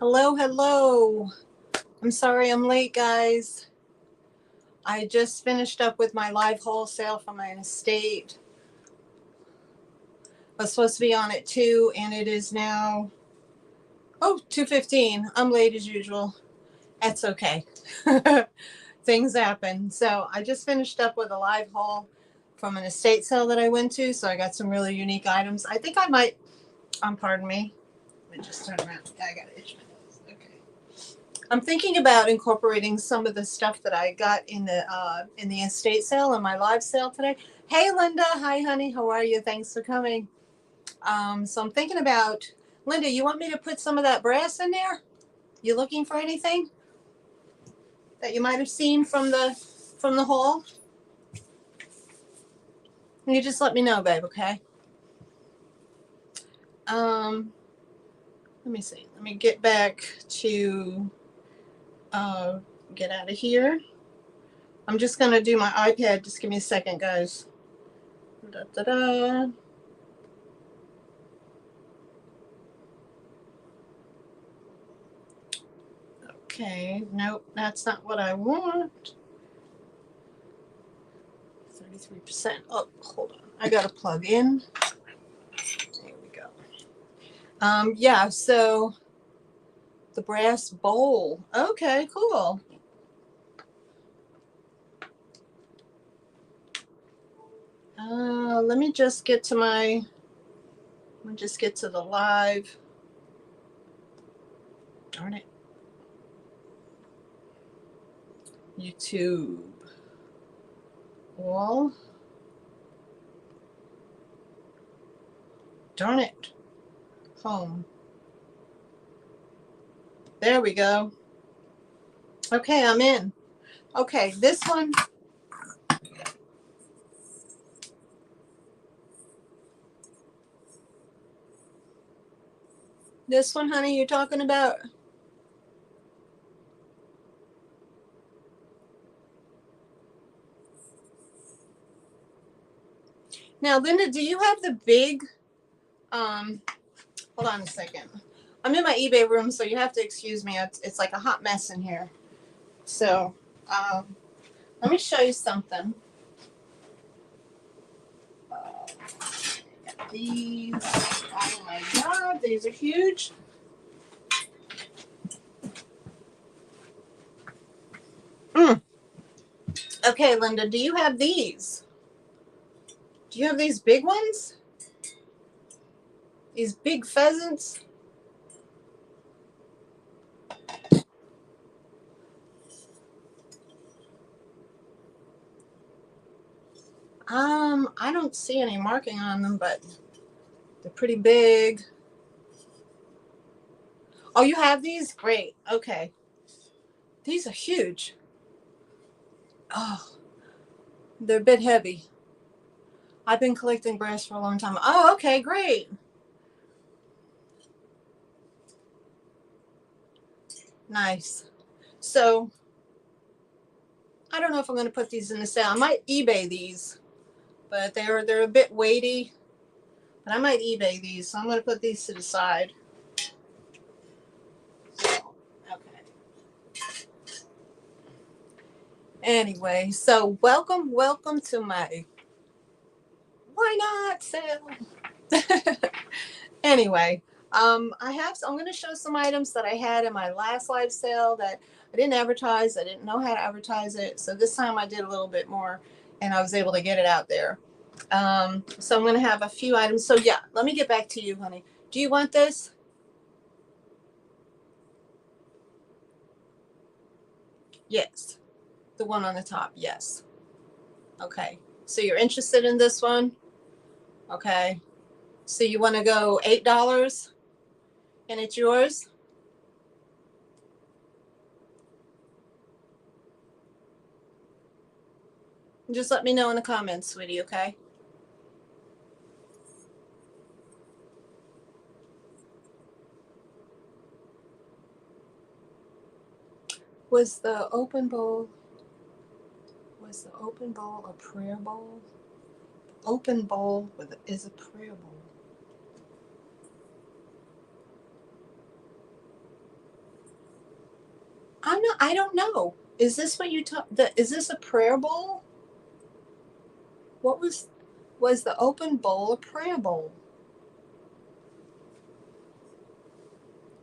Hello, hello. I'm sorry I'm late, guys. I just finished up with my live wholesale for my estate. I was supposed to be on at 2, and it is now, 2:15. I'm late as usual. That's okay. Things happen. So I just finished up with a live haul from an estate sale that I went to. So I got some really unique items. I think I might, pardon me. Let me just turn around. I got to itch my nose. Okay. I'm thinking about incorporating some of the stuff that I got in the estate sale and my live sale today. Hey, Linda. Hi, honey. How are you? Thanks for coming. So I'm thinking about, Linda, you want me to put some of that brass in there? You looking for anything that you might have seen from the haul? You just let me know, babe. Okay. Let me see. Let me get back to get out of here. I'm just gonna do my iPad. Just give me a second, guys. Da, da, da. Okay, nope, that's not what I want. 33%. Oh, hold on. I gotta plug in. There we go. Yeah, so the brass bowl. Okay, cool. Let me just get to the live. Darn it. YouTube. Well, darn it. Home. There we go. Okay, I'm in. Okay, this one. This one, honey, you're talking about? Now, Linda, do you have the big, hold on a second. I'm in my eBay room, so you have to excuse me. It's like a hot mess in here. So, let me show you something. These, oh my God, these are huge. Okay, Linda, do you have these? Do you have these big ones? These big pheasants? I don't see any marking on them, but they're pretty big. Oh, you have these? Great. Okay. These are huge. Oh, they're a bit heavy. I've been collecting brass for a long time. Oh, okay, great. Nice. So, I don't know if I'm going to put these in the sale. I might eBay these, but they're a bit weighty. But I might eBay these, so I'm going to put these to the side. Okay. Anyway, so welcome to my Why Not sale. Anyway, I'm going to show some items that I had in my last live sale that I didn't advertise. I didn't know how to advertise it. So this time I did a little bit more and I was able to get it out there. So I'm going to have a few items. So yeah, let me get back to you, honey. Do you want this? Yes. The one on the top. Yes. Okay. So you're interested in this one? Okay. So you want to go $8 and it's yours? Just let me know in the comments, sweetie, okay? Was the open bowl a prayer bowl? Open bowl is a prayer bowl. I don't know. Is this what you talk? Is this a prayer bowl? What was the open bowl a prayer bowl?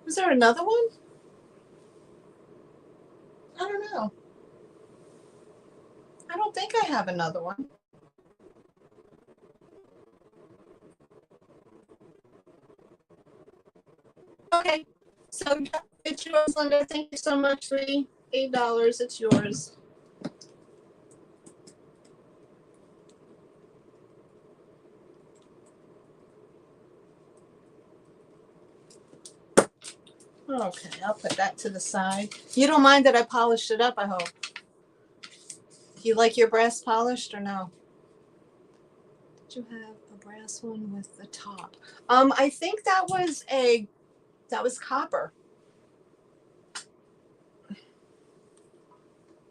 Was there another one? I don't know. I don't think I have another one. Okay, so it's yours, Linda. Thank you so much, sweetie. $8. It's yours. Okay, I'll put that to the side. You don't mind that I polished it up, I hope. Do you like your brass polished or no? Did you have a brass one with the top? I think that was copper.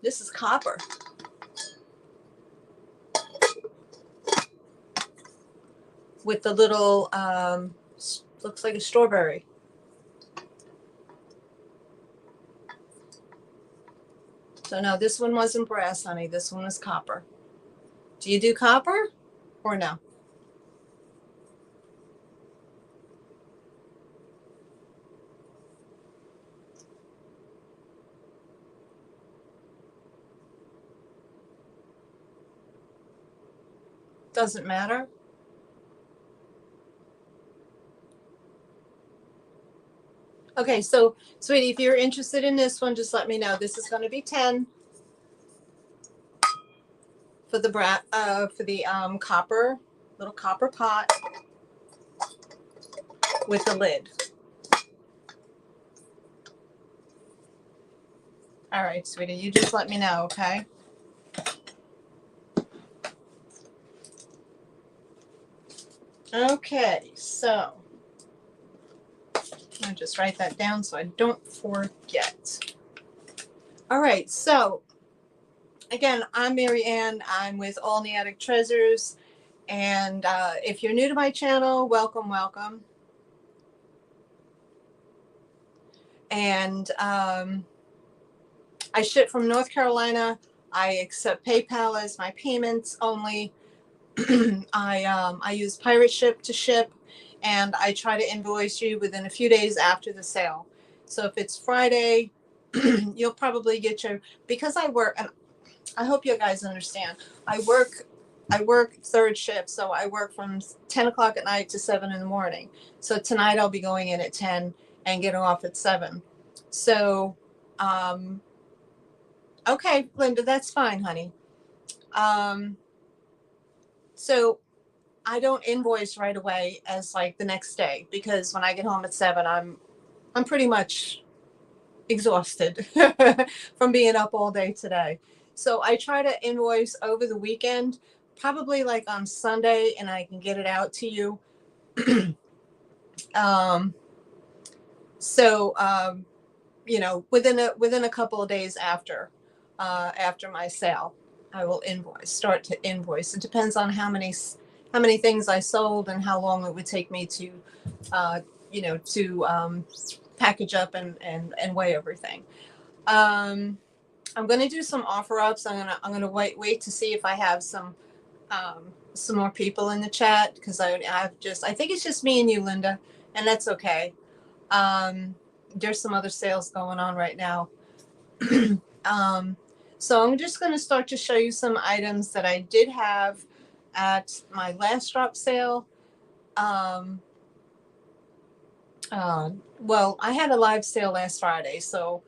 This is copper. With the little, looks like a strawberry. So no, this one wasn't brass, honey. This one was copper. Do you do copper or no? Doesn't matter. Okay, so sweetie, if you're interested in this one, just let me know. This is going to be 10 for the copper, little copper pot with the lid. All right, sweetie, you just let me know, okay? Okay, so I'll just write that down so I don't forget. All right, so again, I'm Maryanne. I'm with All in the Attic Treasures. And if you're new to my channel, welcome, welcome. And I ship from North Carolina. I accept PayPal as my payments only. I use Pirate Ship to ship, and I try to invoice you within a few days after the sale. So if it's Friday, you'll probably get because I work, and I hope you guys understand, I work third shift, so I work from 10 o'clock at night to 7 in the morning. So tonight I'll be going in at 10 and getting off at 7. So, okay, Linda, that's fine, honey. So I don't invoice right away as like the next day, because when I get home at 7, I'm pretty much exhausted from being up all day today. So I try to invoice over the weekend, probably like on Sunday, and I can get it out to you. You know, within a couple of days after my sale, I will start to invoice. It depends on how many things I sold and how long it would take me to, you know, to package up and weigh everything. I'm going to do some offer ups. I'm going to wait to see if I have some more people in the chat, because I think it's just me and you, Linda, and that's okay. There's some other sales going on right now. So I'm just going to start to show you some items that I did have at my last drop sale. Well, I had a live sale last Friday, so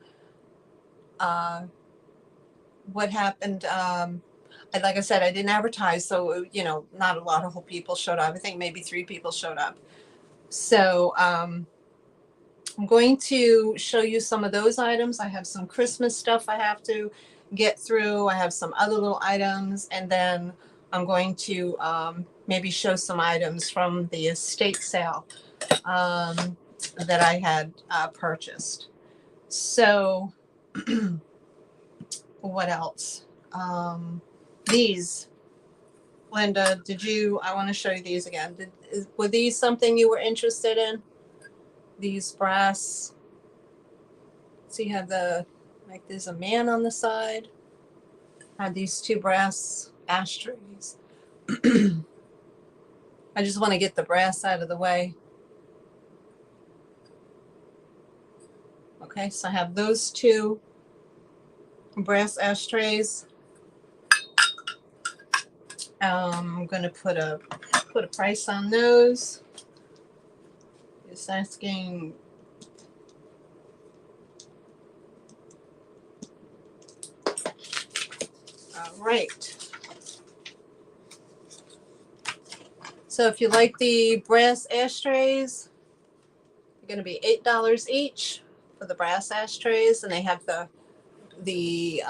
what happened, like I said, I didn't advertise, so you know, not a lot of people showed up. I think maybe 3 people showed up. So I'm going to show you some of those items. I have some Christmas stuff I have to get through. I have some other little items, and then I'm going to maybe show some items from the estate sale that I had purchased. So what else? These, Linda, I want to show you these again. Were these something you were interested in? These brass, so you have the Like there's a man on the side. I have these two brass ashtrays. I just want to get the brass out of the way. Okay, so I have those two brass ashtrays. I'm going to put a price on those. It's asking all right. So if you like the brass ashtrays, they're going to be $8 each for the brass ashtrays, and they have the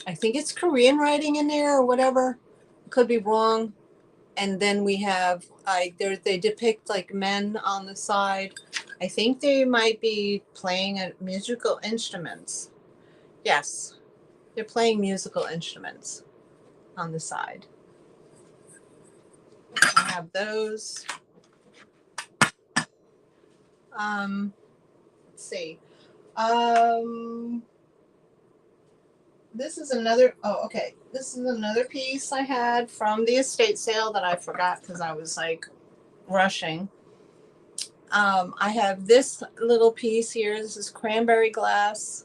I think it's Korean writing in there or whatever. Could be wrong. And then we have they depict like men on the side. I think they might be playing musical instruments. Yes, they're playing musical instruments on the side. I have those. Let's see. This is another, oh, okay. This is another piece I had from the estate sale that I forgot because I was like rushing. I have this little piece here. This is cranberry glass.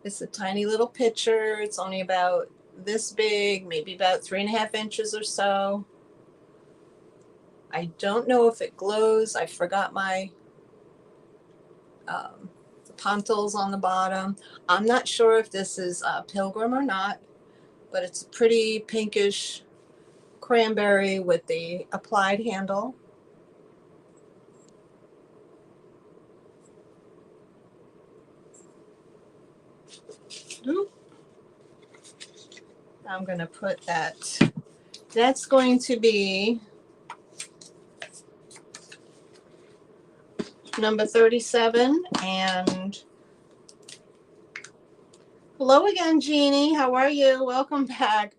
It's a tiny little pitcher. It's only about this big, maybe about 3.5 inches or so. I don't know if it glows. I forgot my puntles on the bottom. I'm not sure if this is Pilgrim or not, but it's a pretty pinkish cranberry with the applied handle. I'm going to put that. That's going to be number 37. And hello again, Jeannie. How are you? Welcome back.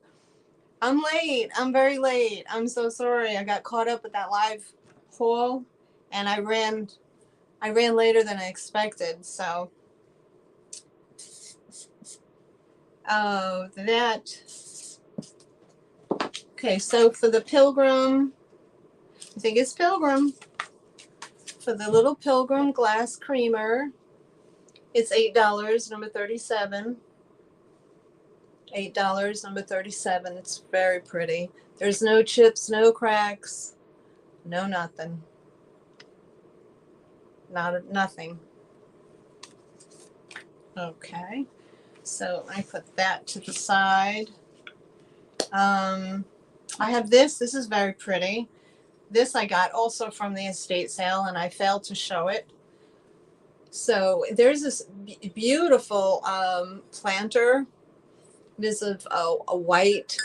I'm late. I'm very late. I'm so sorry. I got caught up with that live haul, and I ran later than I expected. So, that. Okay, so for the Pilgrim, I think it's Pilgrim. For the little Pilgrim glass creamer, it's $8, number 37. $8, number 37. It's very pretty. There's no chips, no cracks, no nothing. Nothing. Okay, so I put that to the side. I have this. This is very pretty. This I got also from the estate sale, and I failed to show it. So there's this beautiful planter. It is of a white,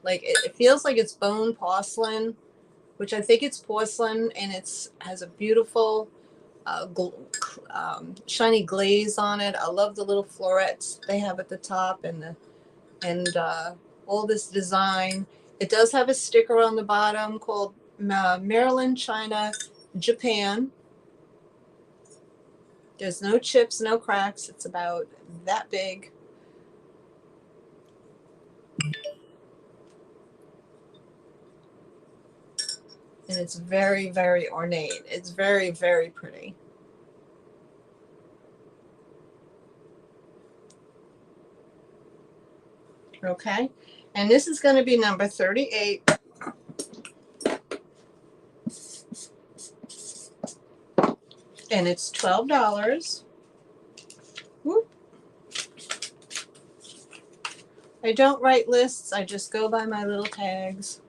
like it feels like it's bone porcelain, which I think it's porcelain, and has a beautiful shiny glaze on it. I love the little florets they have at the top and all this design. It does have a sticker on the bottom called Maryland, China, Japan. There's no chips, no cracks. It's about that big. And it's very, very ornate. It's very, very pretty. Okay. And this is going to be number 38. And it's $12. Whoop. I don't write lists. I just go by my little tags.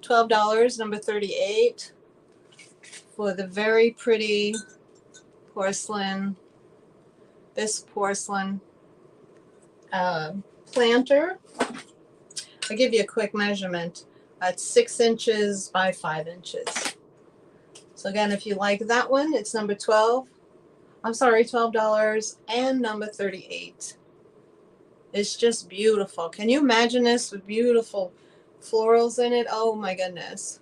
$12, number 38, for the very pretty porcelain, this porcelain planter. I'll give you a quick measurement. It's 6 inches by 5 inches. So again, if you like that one, it's number 12. I'm sorry, $12 and number 38. It's just beautiful. Can you imagine this with beautiful florals in it? Oh my goodness.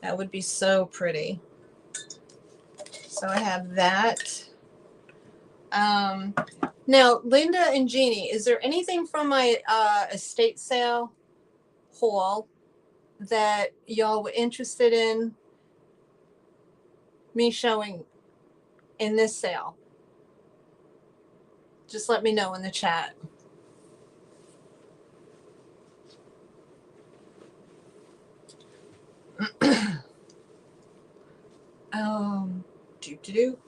That would be so pretty. So I have that. Now, Linda and Jeannie, is there anything from my estate sale haul that y'all were interested in me showing in this sale? Just let me know in the chat. Do.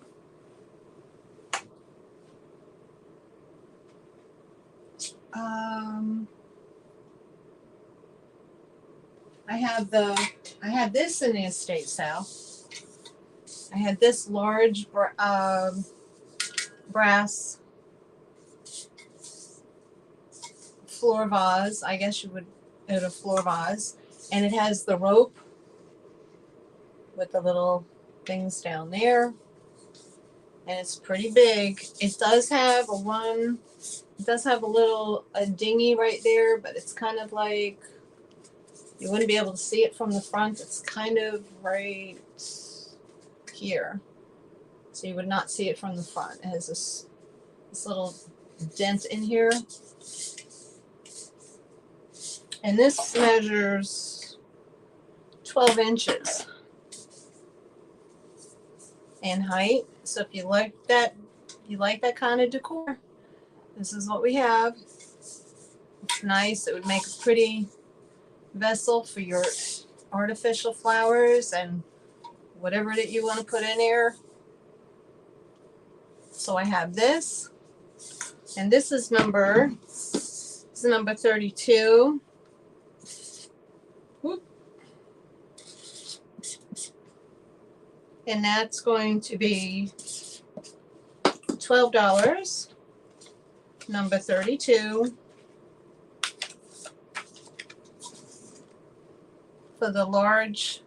I had this in the estate sale. I had this large brass floor vase. I guess you would it a floor vase, and it has the rope with the little things down there, and it's pretty big. It does have a little dinghy right there, but it's kind of like you wouldn't be able to see it from the front. It's kind of right here, so you would not see it from the front. It has this little dent in here, and this measures 12 inches in height. So if you like that kind of decor, this is what we have. It's nice. It would make a pretty vessel for your artificial flowers and whatever that you want to put in there. So I have this, and this is number 32. Whoop. And that's going to be $12. Number 32. For the large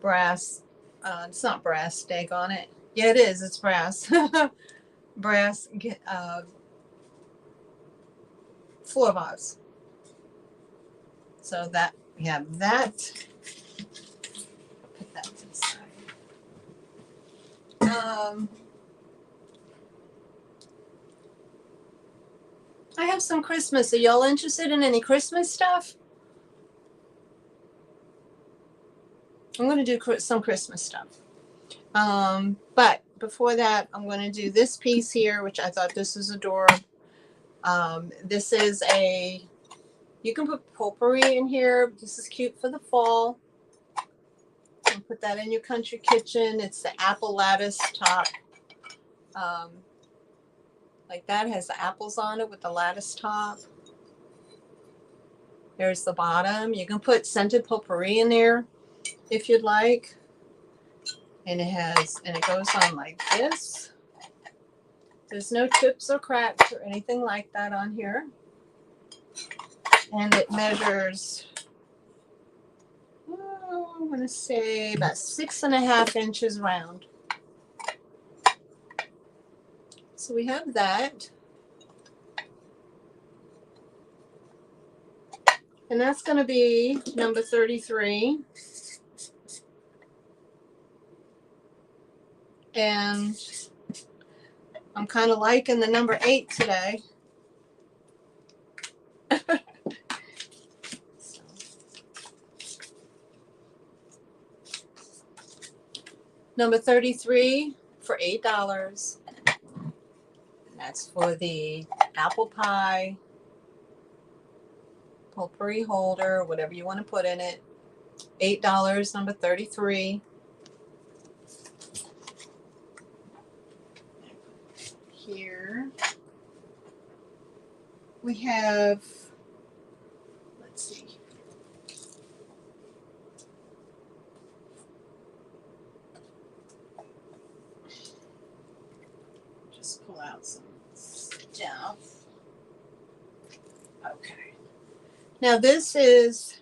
brass, it's not brass, daggone it. Yeah, it is, it's brass. Brass floor vase. So that we have that. Put that to the side. I have some Christmas. Are y'all interested in any Christmas stuff? I'm going to do some Christmas stuff. But before that, I'm going to do this piece here, which I thought this was adorable. This is you can put potpourri in here. This is cute for the fall. You can put that in your country kitchen. It's the apple lattice top. Like that, has the apples on it with the lattice top. There's the bottom. You can put scented potpourri in there if you'd like. And it goes on like this. There's no chips or cracks or anything like that on here. And it measures, I want to say about 6.5 inches round. So we have that. And that's going to be number 33. And I'm kind of liking the number 8 today. Number 33 for $8. And that's for the apple pie potpourri holder, whatever you want to put in it. $8, number 33. Here we have, let's see, just pull out some stuff. Okay. Now this is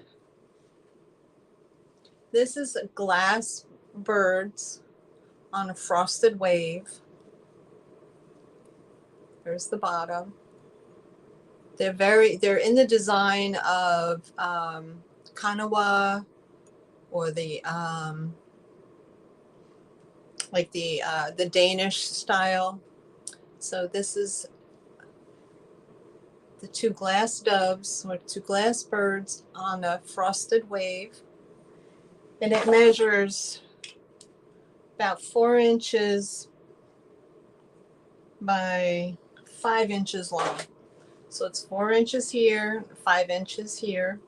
glass birds on a frosted wave. There's the bottom. They're in the design of Kanawa, or the like the Danish style. So this is the two glass doves or two glass birds on a frosted wave, and it measures about 4 inches by 5 inches long. So it's 4 inches here, 5 inches here.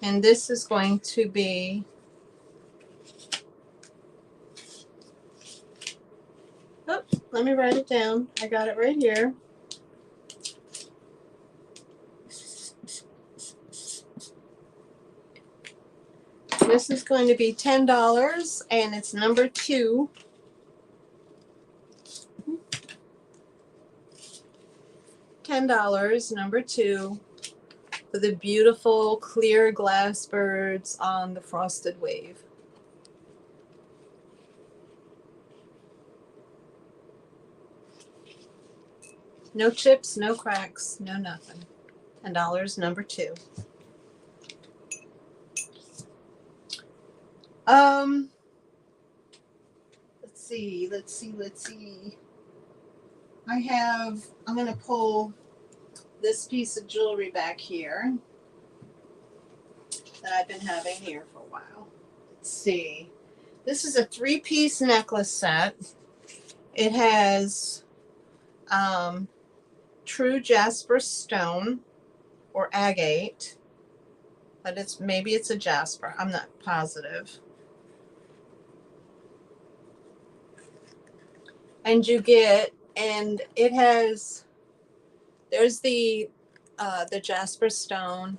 And this is going to be oh, let me write it down. I got it right here. This is going to be $10 and it's number 2. $10, number 2, for the beautiful clear glass birds on the frosted wave. No chips, no cracks, no nothing. $10, number 2. Let's see. I'm going to pull this piece of jewelry back here that I've been having here for a while. Let's see. This is a 3-piece necklace set. It has true jasper stone or agate, but maybe it's a jasper. I'm not positive. And it has, there's the jasper stone.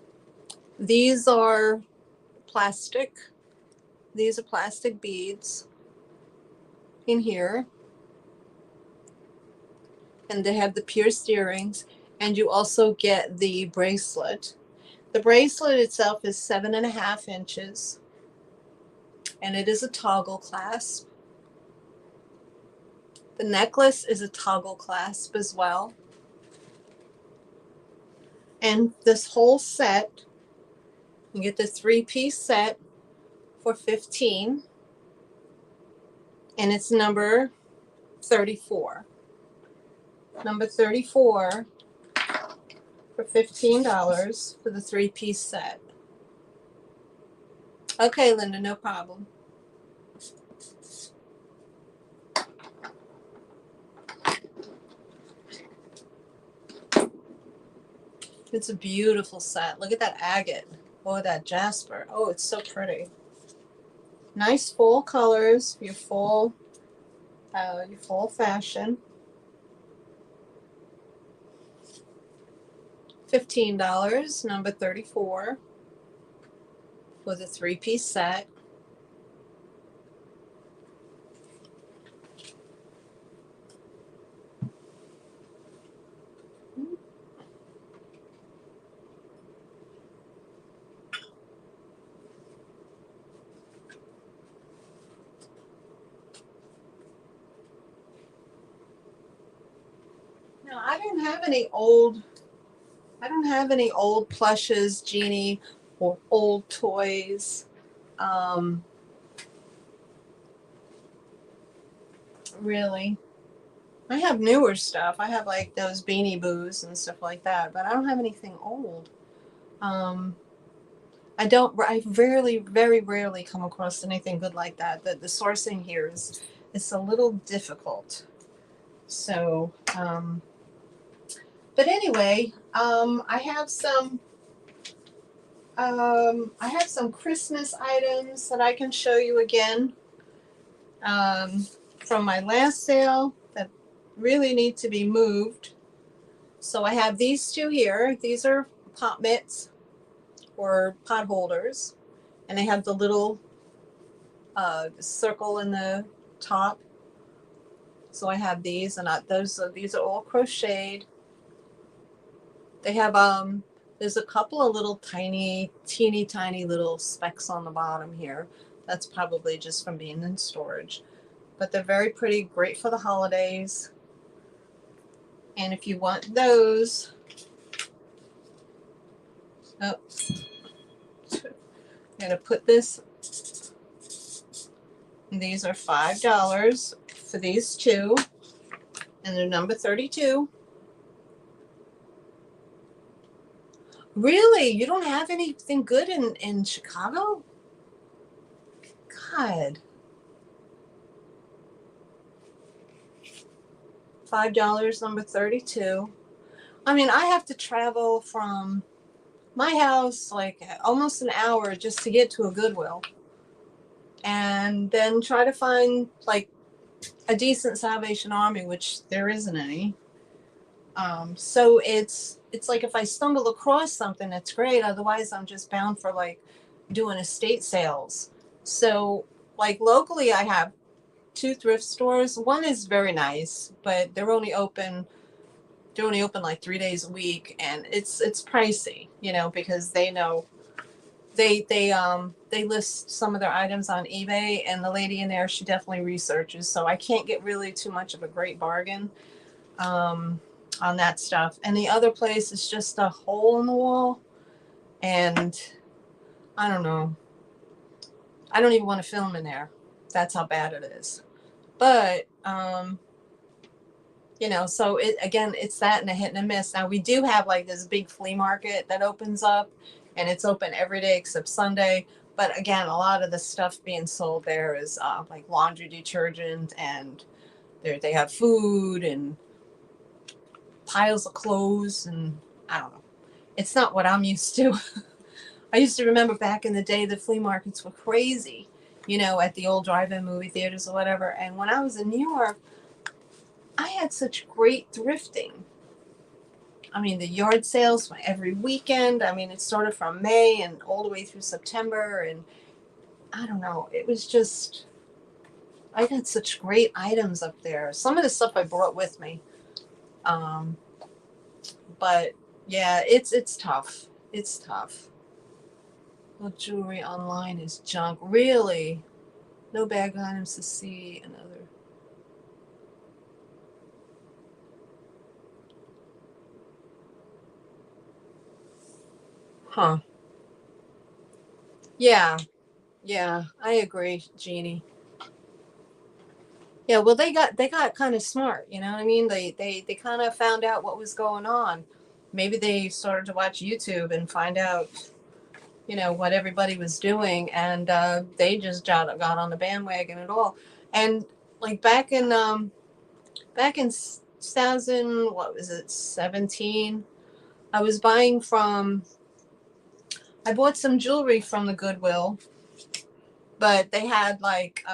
These are plastic. These are plastic beads in here. And they have the pierced earrings. And you also get the bracelet. The bracelet itself is 7.5 inches. And it is a toggle clasp. The necklace is a toggle clasp as well. And this whole set, you get the 3-piece set for $15. And it's number 34. Number 34 for $15 for the 3-piece set. Okay, Linda, no problem. It's a beautiful set. Look at that agate. Oh, that jasper. Oh, it's so pretty. Nice full colors. Your full fashion. $15, number 34, for the 3-piece set. Now, I don't have any old plushes, Genie, or old toys. Really. I have newer stuff. I have like those Beanie Boos and stuff like that, but I don't have anything old. I very rarely come across anything good like that. The sourcing here is a little difficult. So, but anyway, I have some Christmas items that I can show you again from my last sale that really need to be moved. So I have these two here. These are pot mitts or pot holders, and they have the little circle in the top. So I have these, and these are all crocheted. They have there's a couple of little teeny tiny little specks on the bottom here. That's probably just from being in storage, but they're very pretty, great for the holidays. And if you want those, I'm gonna put this And these are $5 for these two. And they're number 32. Really? You don't have anything good in Chicago? God. $5, number 32. I mean, I have to travel from my house like almost an hour just to get to a Goodwill. And then try to find like a decent Salvation Army, which there isn't any. So it's like if I stumble across something, it's great. Otherwise, I'm just bound for like doing estate sales. So like locally, I have two thrift stores. One is very nice, but they're only open like 3 days a week, and it's pricey, you know, because they know they list some of their items on eBay, and the lady in there, she definitely researches, so I can't get really too much of a great bargain on that stuff. And the other place is just a hole in the wall, and I don't know. I don't even want to film in there. That's how bad it is. But you know, so it's that and a hit and a miss. Now we do have like this big flea market that opens up, and it's open every day except Sunday. But again, a lot of the stuff being sold there is like laundry detergent, and they have food and piles of clothes, and I don't know. It's not what I'm used to. I used to remember back in the day the flea markets were crazy, you know, at the old drive-in movie theaters or whatever. And when I was in New York, I had such great thrifting. I mean, the yard sales were every weekend. I mean, it started from May and all the way through September. And I don't know, it was just, I got such great items up there. Some of the stuff I brought with me. But yeah, it's tough. It's tough. Well, jewelry online is junk. Really? No bag items to see another. Huh. Yeah. Yeah, I agree, Jeannie. Yeah, well, they got kind of smart, you know what I mean? They kind of found out what was going on. Maybe they started to watch YouTube and find out, you know, what everybody was doing, and they just got on the bandwagon at all. And like back in 2000, what was it, 17? I was buying from. I bought some jewelry from the Goodwill, but they had like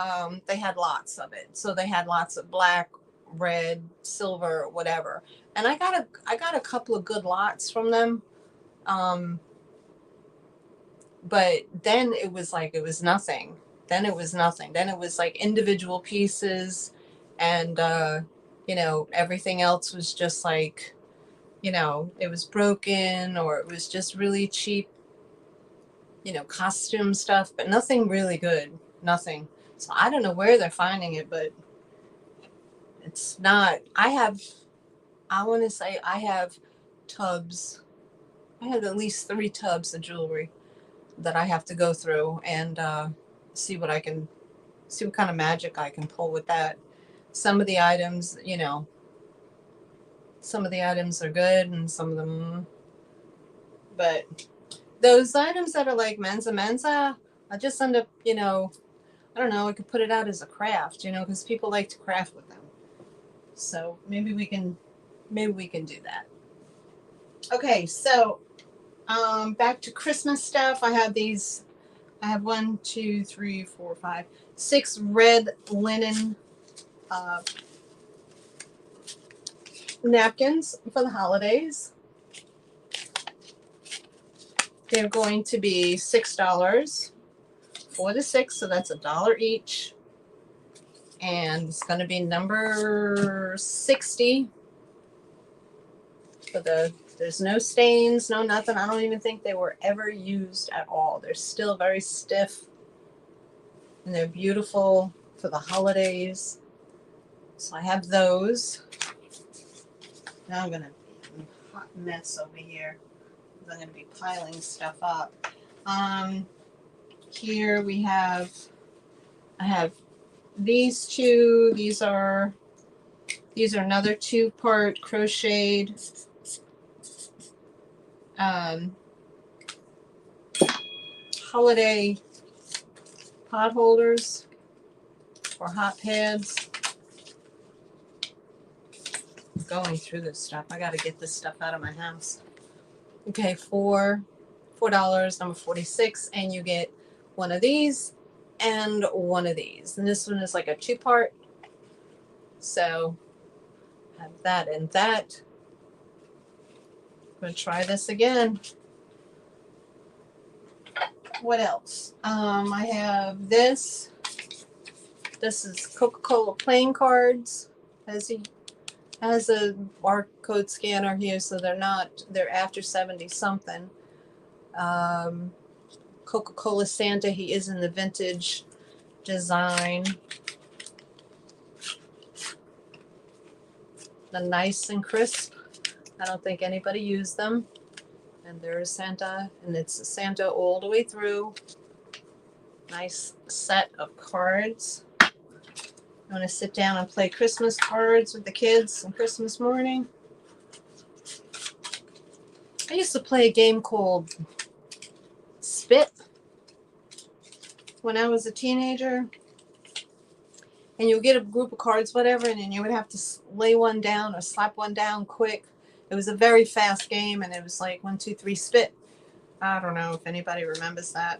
they had lots of it. So they had lots of black, red, silver, whatever. And I got a couple of good lots from them. Um, but then it was like it was nothing. Then it was nothing. Then it was like individual pieces, and you know, everything else was just like, you know, it was broken, or it was just really cheap, you know, costume stuff, but nothing really good. Nothing. So I don't know where they're finding it, but it's not. I want to say I have tubs. I have at least 3 tubs of jewelry that I have to go through and see what I can, see what kind of magic I can pull with that. Some of the items, you know, some of the items are good and some of them, but those items that are like menza, I just end up, you know, I don't know, I could put it out as a craft, you know, because people like to craft with them. So maybe we can do that. Okay, so back to Christmas stuff. I have these. I have 1, 2, 3, 4, 5, 6 red linen uh, napkins for the holidays. They're going to be $6 for the 6, so that's $1 each. And it's going to be number 60 for there's no stains, no nothing. I don't even think they were ever used at all. They're still very stiff, and they're beautiful for the holidays. So I have those. Now I'm going to be a hot mess over here. I'm going to be piling stuff up. Here I have these two, these are another 2-part crocheted holiday pot holders or hot pads. I'm going through this stuff. I got to get this stuff out of my house. Okay, $4, number 46, and you get one of these and one of these. And this one is like a 2-part. So have that and that. I'm going to try this again. What else? I have this. This is Coca-Cola playing cards. Has a barcode scanner here, so they're after 70 something. Coca-Cola Santa, he is in the vintage design. The nice and crisp. I don't think anybody used them. And there's Santa, and it's Santa all the way through. Nice set of cards. I'm going to sit down and play Christmas cards with the kids on Christmas morning. I used to play a game called Spit when I was a teenager. And you would get a group of cards, whatever, and then you would have to lay one down or slap one down quick. It was a very fast game, and it was like 1, 2, 3, spit. I don't know if anybody remembers that.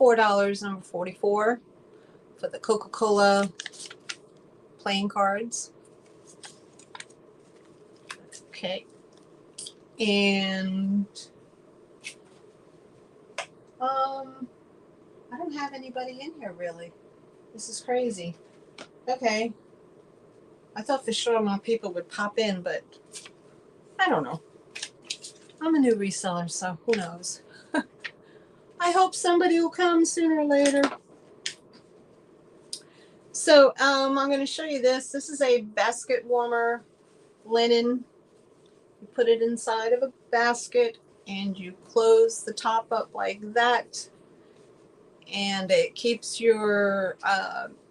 $4, number 44, for the Coca-Cola playing cards. Okay. And I don't have anybody in here really. This is crazy. Okay. I thought for sure more people would pop in, but I don't know. I'm a new reseller, so who knows. I hope somebody will come sooner or later. So I'm going to show you this. This is a basket warmer linen. You put it inside of a basket and you close the top up like that, and it keeps your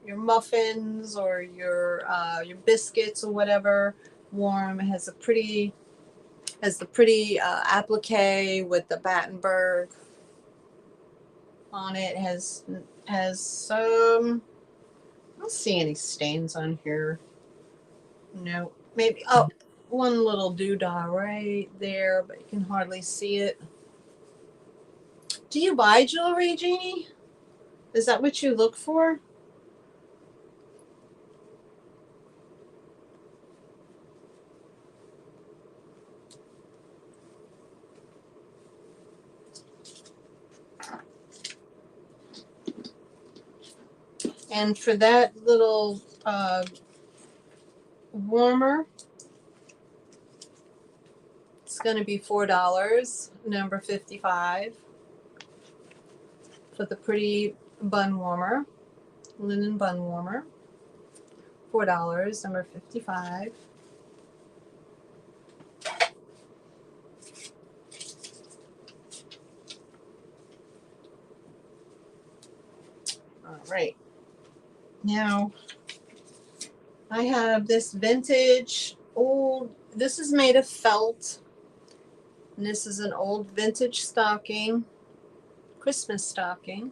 muffins or your biscuits or whatever warm. It has the pretty applique with the Battenberg on it. It has some. I don't see any stains on here. No, maybe one little doodah right there, but you can hardly see it. Do you buy jewelry, Jeannie? Is that what you look for? And for that little warmer, it's going to be $4, number 55, for the pretty bun warmer, linen bun warmer. $4, number 55. All right. Now, I have this vintage old, this is made of felt, and this is an old vintage stocking, Christmas stocking.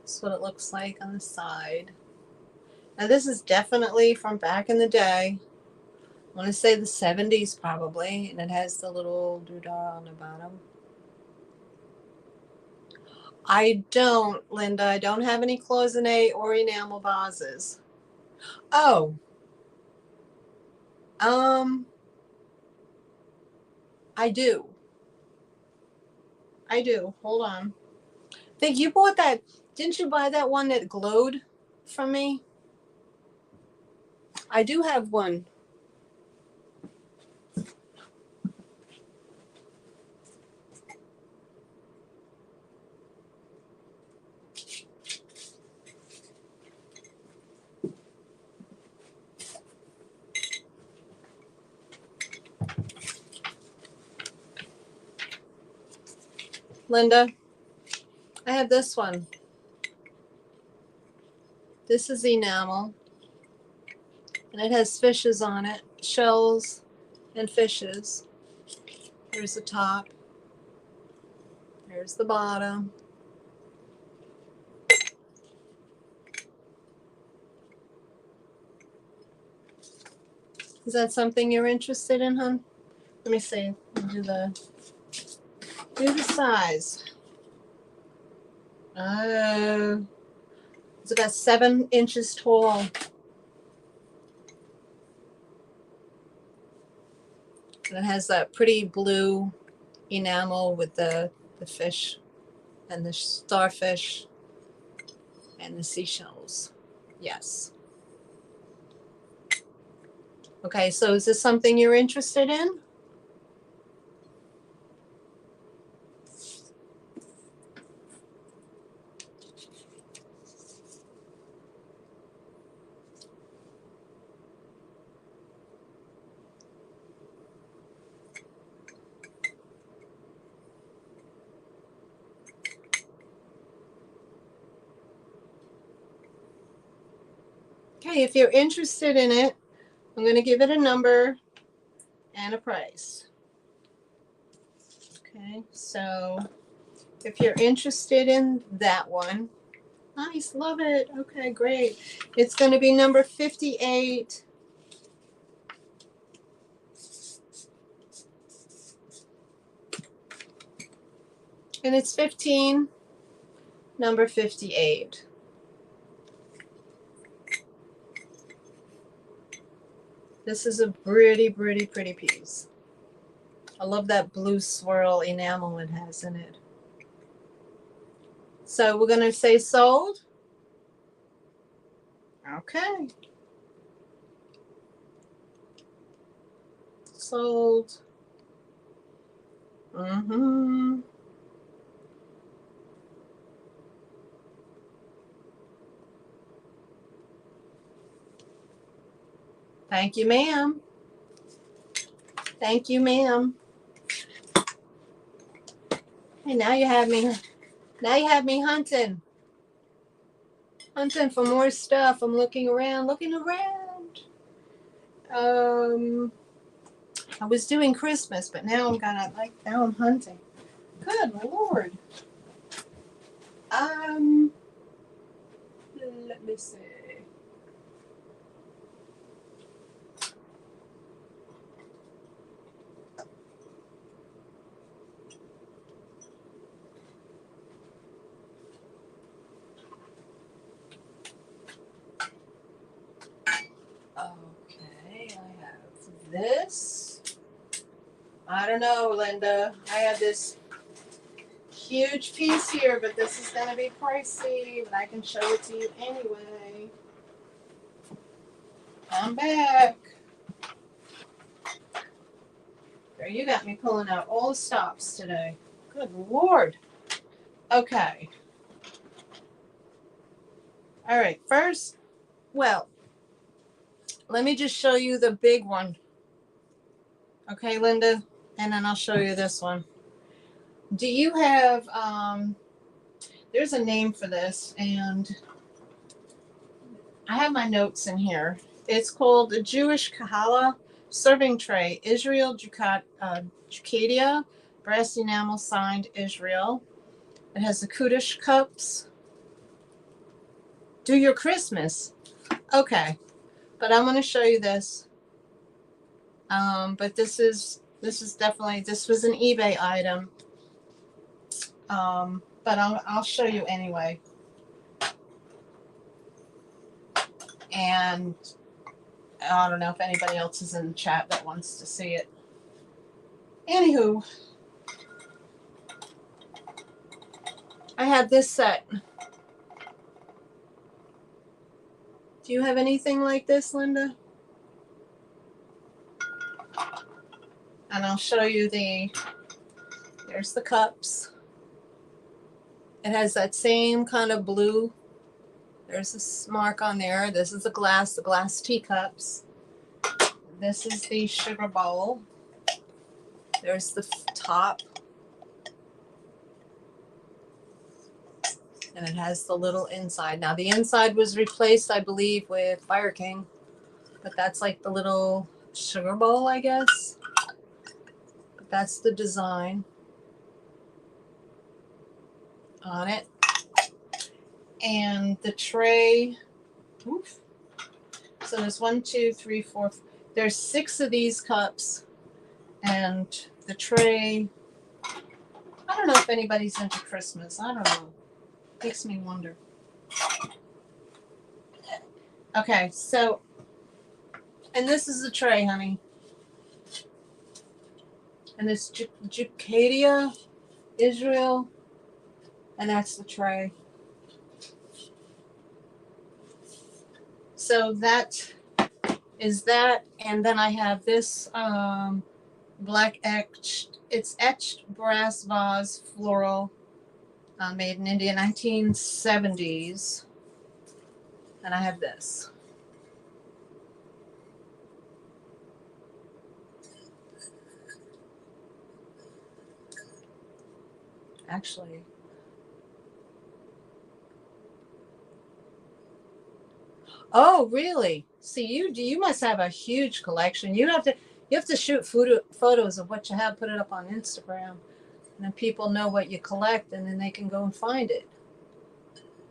That's what it looks like on the side. Now this is definitely from back in the day. I want to say the 70s probably, and it has the little doodah on the bottom. I don't, Linda, I don't have any cloisonne or enamel vases. Oh. I do. Hold on. I think you bought that. Didn't you buy that one that glowed from me? I do have one. Linda, I have this one. This is enamel, and it has fishes on it, shells and fishes. Here's the top. Here's the bottom. Is that something you're interested in, hon? Let me see. Do the size. Oh, it's about 7 inches tall. And it has that pretty blue enamel with the fish and the starfish and the seashells. Yes. Okay, so is this something you're interested in? Okay, if you're interested in it, I'm going to give it a number and a price. Okay, so if you're interested in that one, nice, love it. Okay, great. It's going to be number 58. And it's 15, number 58. This is a pretty, pretty, pretty piece. I love that blue swirl enamel it has in it. So we're going to say sold. Okay. Sold. Mm-hmm. Thank you, ma'am. Thank you, ma'am. Hey, now you have me hunting. Hunting for more stuff. I'm looking around. I was doing Christmas, but now now I'm hunting. Good Lord. Let me see. Okay, I have this. I don't know, Linda. I have this huge piece here, but this is going to be pricey, but I can show it to you anyway. I'm back. There, you got me pulling out all the stops today. Good Lord. Okay. All right, first, well, let me just show you the big one. Okay, Linda? And then I'll show you this one. Do you have, there's a name for this, and I have my notes in here. It's called the Jewish Kahala Serving Tray, Israel Jucadia, brass enamel signed Israel. It has the Kudish cups. Do your Christmas. Okay, but I'm going to show you this. But this is definitely, this was an eBay item. But I'll show you anyway. And I don't know if anybody else is in the chat that wants to see it. Anywho, I had this set. Do you have anything like this, Linda? And I'll show you there's the cups. It has that same kind of blue. There's this mark on there. This is the glass teacups. This is the sugar bowl. There's the top. And it has the little inside. Now the inside was replaced, I believe, with Fire King. But that's like the little sugar bowl, I guess. But that's the design on it. And the tray, oof. So there's 1, 2, 3, 4. There's 6 of these cups. And the tray, I don't know if anybody's into Christmas. I don't know. Makes me wonder. Okay, so, and this is the tray, honey. And it's Jucadia, Israel, and that's the tray. So that is that, and then I have this black etched, it's etched brass vase floral, made in India, 1970s, and I have this. Actually, oh really? See, you must have a huge collection. You have to shoot photos of what you have, put it up on Instagram, and then people know what you collect, and then they can go and find it.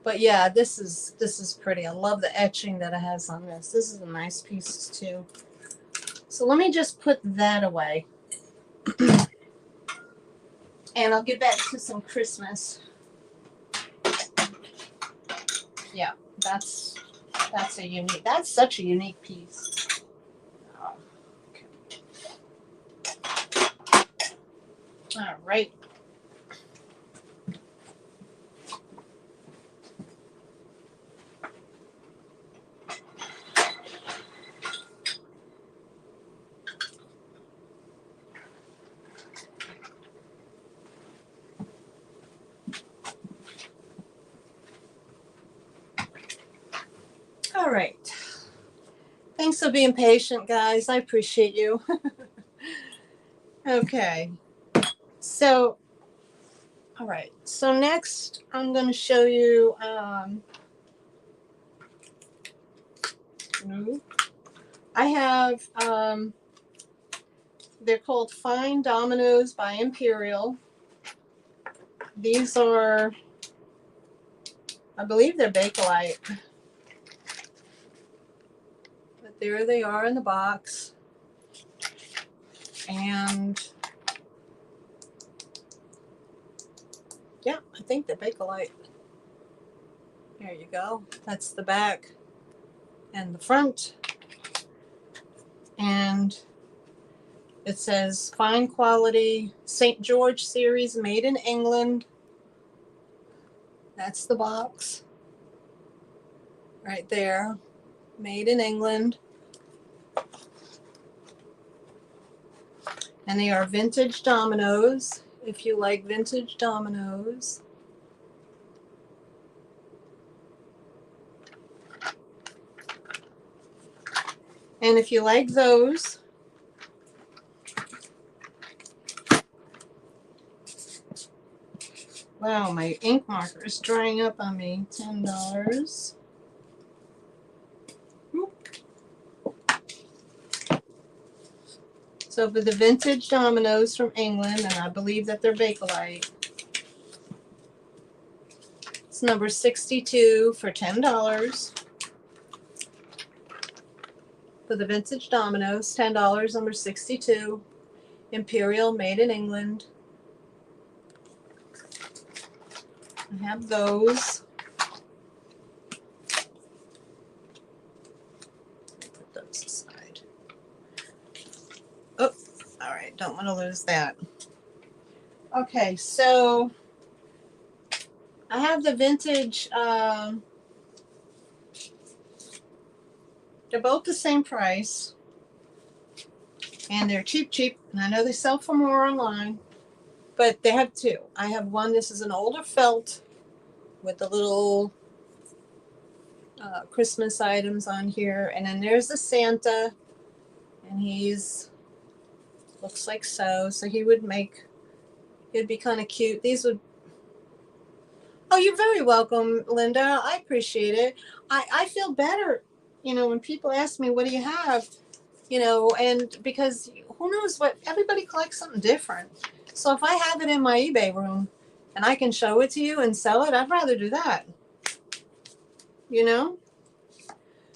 But yeah, this is pretty. I love the etching that it has on this. This is a nice piece too. So let me just put that away. And I'll get back to some Christmas. Yeah, that's such a unique piece. Oh, okay. All right. All right. Thanks for being patient, guys. I appreciate you. Okay. So, all right. So next, I'm going to show you. I have. They're called Fine Dominoes by Imperial. These are, I believe they're Bakelite. But there they are in the box. And yeah, I think they're Bakelite. There you go. That's the back and the front. And it says fine quality St. George series made in England. That's the box right there. Made in England. And they are vintage dominoes, if you like vintage dominoes. And if you like those, wow, my ink marker is drying up on me. $10. So for the vintage dominoes from England, and I believe that they're Bakelite, it's number 62 for $10. For the vintage dominoes, $10, number 62. Imperial, made in England. I have those. Put those aside. Oh, all right, don't want to lose that. Okay, so I have the vintage, they're both the same price, and they're cheap, and I know they sell for more online, but they have two. I have one, this is an older felt with the little Christmas items on here, and then there's the Santa, and he's, looks like so he would make, it'd be kind of cute. These would, Oh, you're very welcome, Linda. I appreciate it. I feel better, when people ask me, what do you have? And because who knows what, everybody collects something different. So if I have it in my eBay room and I can show it to you and sell it, I'd rather do that, you know?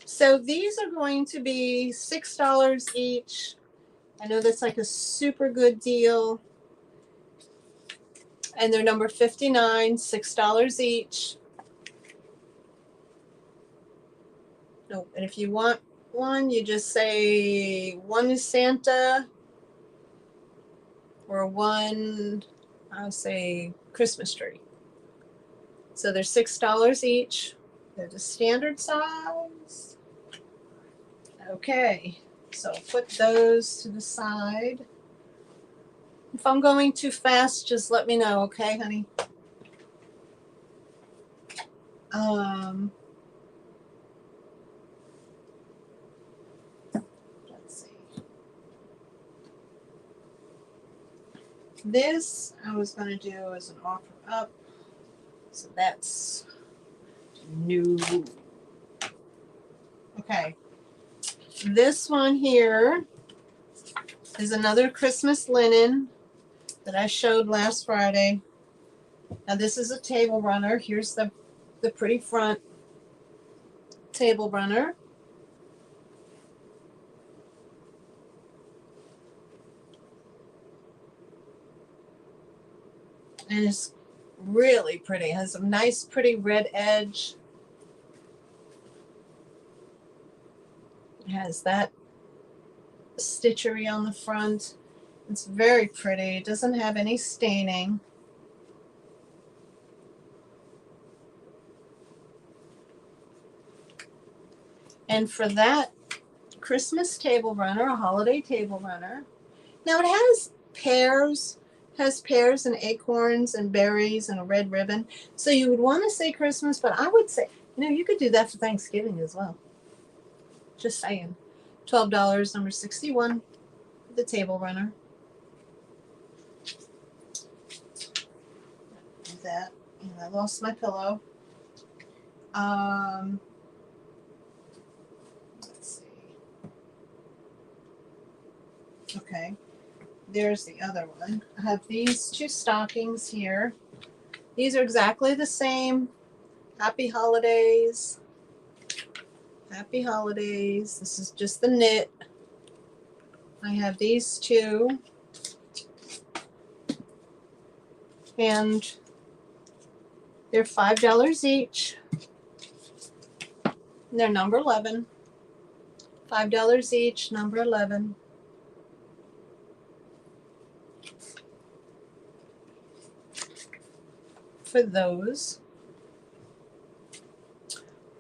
So these are going to be $6 each. I know that's like a super good deal. And they're number 59, $6 each. No, and if you want one, you just say one is Santa or one, I'll say Christmas tree. So they're $6 each. They're the standard size. Okay, so put those to the side. If I'm going too fast, just let me know, okay, honey? Let's see. This I was going to do as an offer up. So that's new. Okay. This one here is another Christmas linen that I showed last Friday. Now this is a table runner. Here's the pretty front table runner. And it's really pretty. It has a nice pretty red edge. It has that stitchery on the front. It's very pretty. It doesn't have any staining. And for that Christmas table runner, a holiday table runner. Now it has pears and acorns and berries and a red ribbon. So you would want to say Christmas, but I would say, you could do that for Thanksgiving as well. Just saying. $12, number 61, the table runner. That, and I lost my pillow. Let's see. Okay, there's the other one. I have these two stockings here. These are exactly the same. Happy holidays. Happy holidays. This is just the knit. I have these two. And they're $5 each. And they're number 11. $5 each, number 11. For those.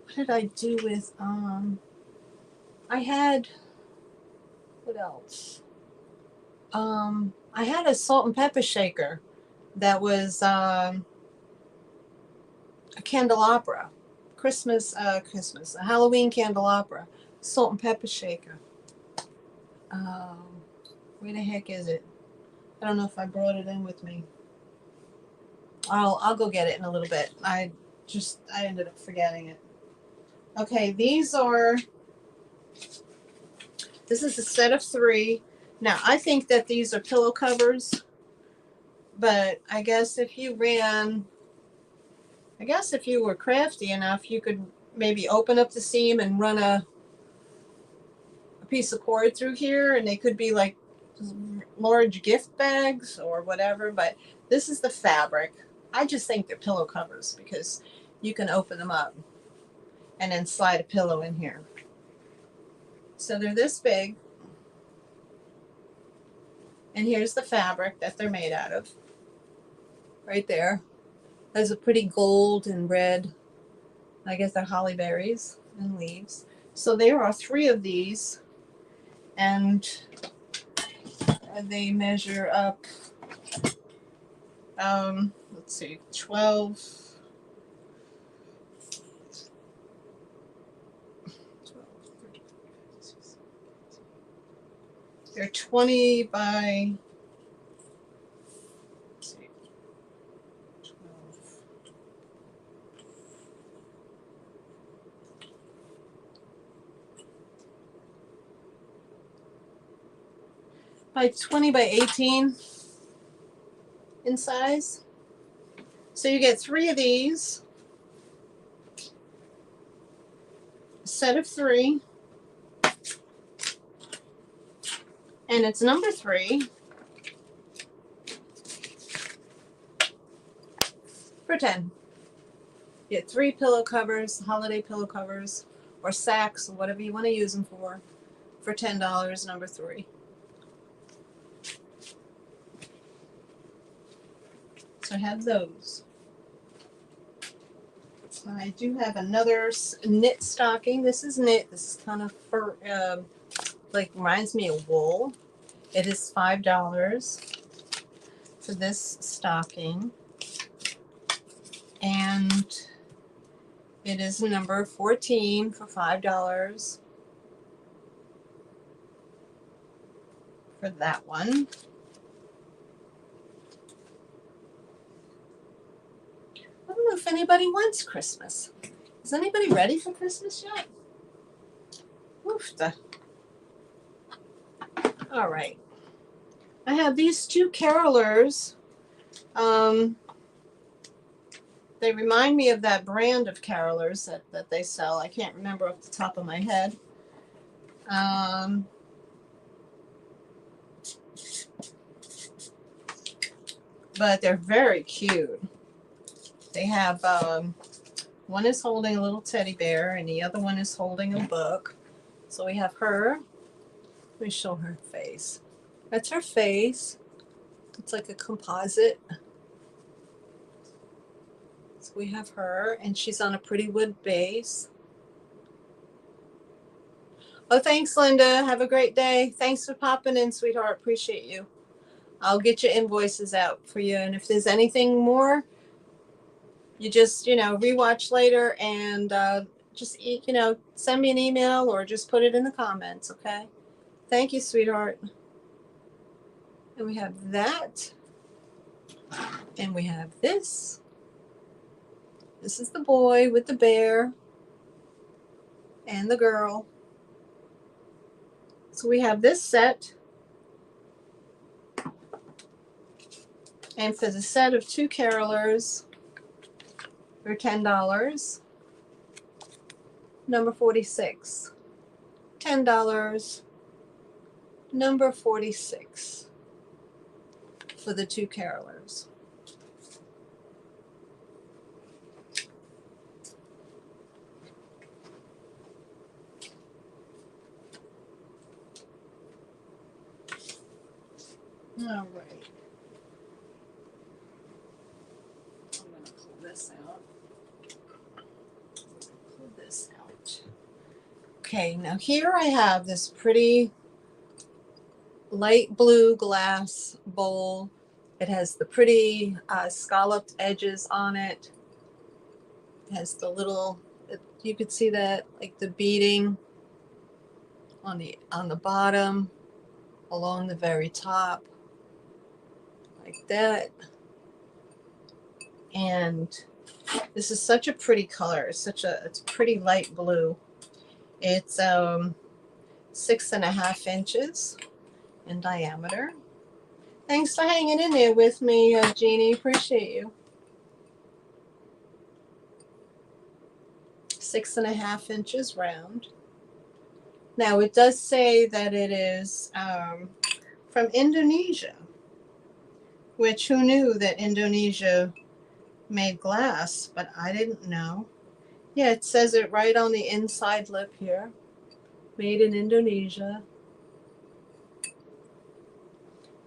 What did I do with, I had, what else? I had a salt and pepper shaker that was a candelabra, a Halloween candelabra, salt and pepper shaker. Where the heck is it? I don't know if I brought it in with me. I'll go get it in a little bit. I ended up forgetting it. Okay, this is a set of 3. Now, I think that these are pillow covers, but I guess if you were crafty enough, you could maybe open up the seam and run a piece of cord through here, and they could be like large gift bags or whatever, but this is the fabric. I just think they're pillow covers because you can open them up and then slide a pillow in here. So they're this big. And here's the fabric that they're made out of. Right there. There's a pretty gold and red. I guess they're holly berries and leaves. So there are 3 of these. And they measure up, let's see, 12. They're 20 by, let's see, 12. like 20 by 18 in size. So you get 3 of these, a set of 3, and it's number 3 for 10. You get 3 pillow covers, holiday pillow covers, or sacks, whatever you want to use them for $10, number 3. So I have those. I do have another knit stocking. This is knit. This is kind of fur, like reminds me of wool. It is $5 for this stocking, and it is number 14 for $5 for that one. I don't know if anybody wants Christmas. Is anybody ready for Christmas yet? Oof. All right. I have these 2 carolers. They remind me of that brand of carolers that they sell. I can't remember off the top of my head. But they're very cute. They have, one is holding a little teddy bear and the other one is holding a book. So we have her. Let me show her face. That's her face. It's like a composite. So we have her, and she's on a pretty wood base. Oh, thanks, Linda. Have a great day. Thanks for popping in, sweetheart. Appreciate you. I'll get your invoices out for you. And if there's anything more, you just, rewatch later and just, send me an email or just put it in the comments, okay? Thank you, sweetheart. And we have that. And we have this. This is the boy with the bear and the girl. So we have this set. And for the set of 2 carolers, they're $10. Number 46. $10. Number 46 for the 2 carolers. All right. I'm going to pull this out. Pull this out. Okay, now here I have this pretty light blue glass bowl. It has the pretty scalloped edges on it. It has the little, you could see that, like the beading on the bottom, along the very top, like that. And this is such a pretty color. It's pretty light blue. It's 6.5 inches in diameter. Thanks for hanging in there with me, Jeannie. Appreciate you. 6.5 inches round. Now it does say that it is from Indonesia, which who knew that Indonesia made glass, but I didn't know. Yeah, it says it right on the inside lip here. Made in Indonesia.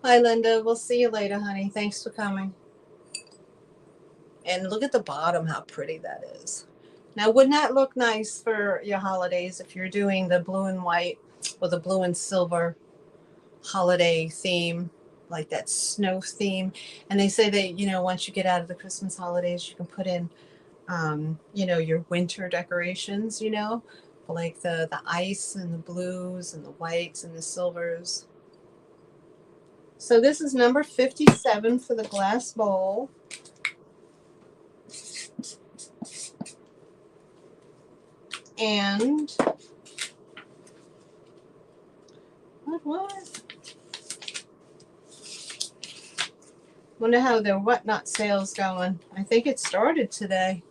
Hi, Linda. We'll see you later, honey. Thanks for coming. And look at the bottom, how pretty that is. Now, wouldn't that look nice for your holidays if you're doing the blue and white or the blue and silver holiday theme, like that snow theme? And they say that, once you get out of the Christmas holidays, you can put in, your winter decorations, like the ice and the blues and the whites and the silvers. So this is number 57 for the glass bowl. And what was? Wonder how their WHYNOT sale's going. I think it started today.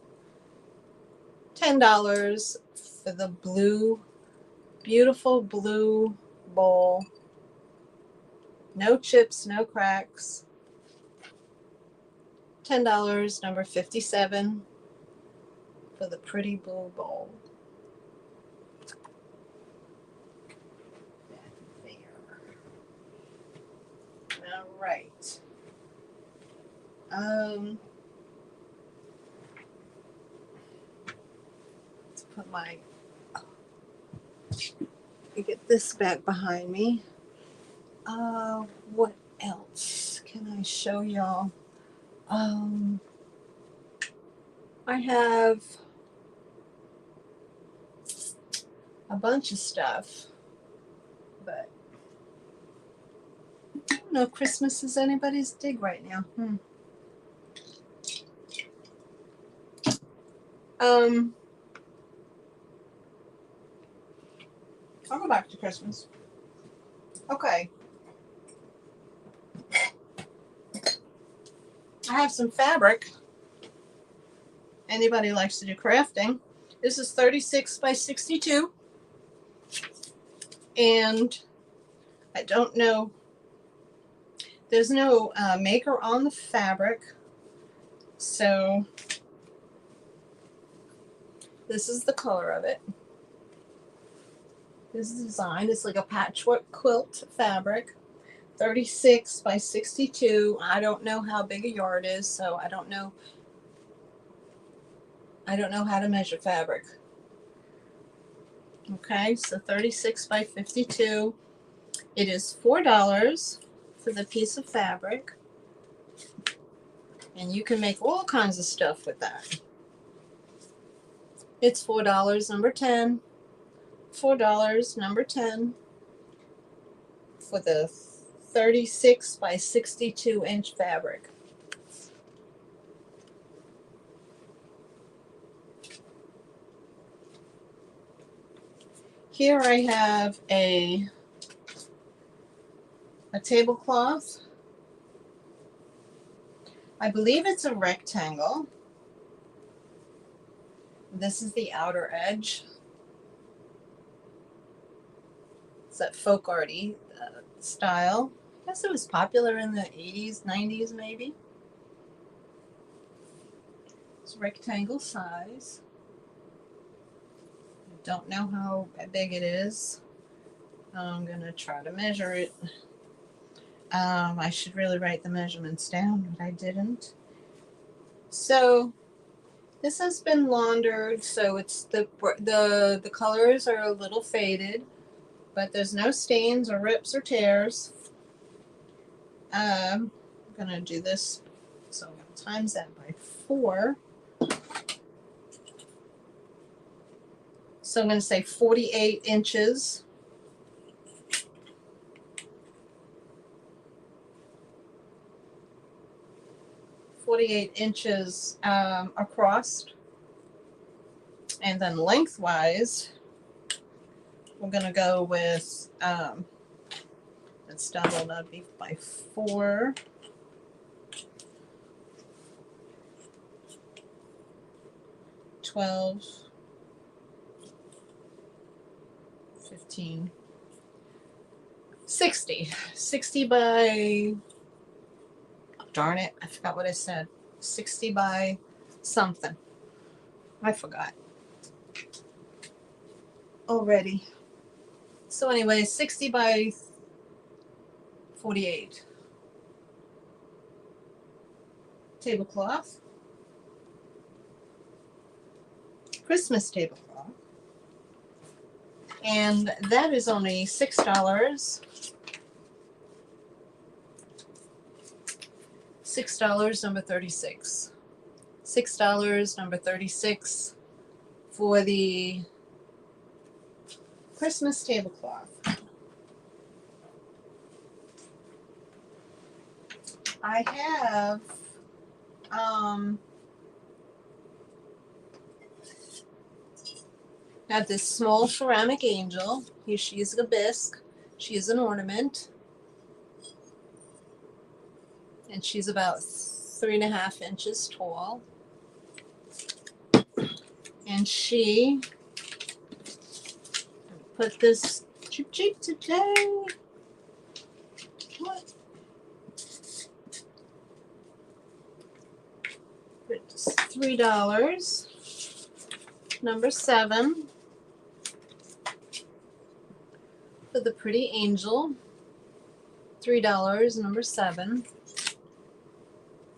$10 for the blue, beautiful blue bowl. No chips, no cracks. $10, number 57 for the pretty blue bowl. All right. Let's put my, get this back behind me. What else can I show y'all? I have a bunch of stuff, but I don't know if Christmas is anybody's dig right now. I'll go back to Christmas. Okay. I have some fabric. Anybody likes to do crafting. This is 36 by 62. And I don't know, there's no maker on the fabric. So this is the color of it. This is the design. It's like a patchwork quilt fabric. 36 by 62. I don't know how big a yard is, so I don't know how to measure fabric. Okay, so 36 by 52. It is $4 for the piece of fabric. And you can make all kinds of stuff with that. It's $4, number 10. $4, number 10 for the 36 by 62 inch fabric. Here I have a tablecloth. I believe it's a rectangle. This is the outer edge. It's that folk arty style. I guess it was popular in the 80s, 90s maybe. It's rectangle size. I don't know how big it is. I'm going to try to measure it. I should really write the measurements down, but I didn't. So this has been laundered, so it's the colors are a little faded, but there's no stains or rips or tears. I'm gonna do this, so I'm gonna times that by 4. So I'm gonna say 48 inches. 48 inches across, and then lengthwise we're going to go with let's double that, be by 4. $12, 15, 60 by, darn it, I forgot what I said. 60 by something. I forgot already. So anyway, 60 by 48. Tablecloth. Christmas tablecloth. And that is only $6. $6, number 36. $6, number 36 for the Christmas tablecloth. I have this small ceramic angel. Here she is a bisque. She is an ornament. and she's about 3.5 inches tall. And she put this cheap today. What? It's $3. Number 7 for the pretty angel. $3. Number 7.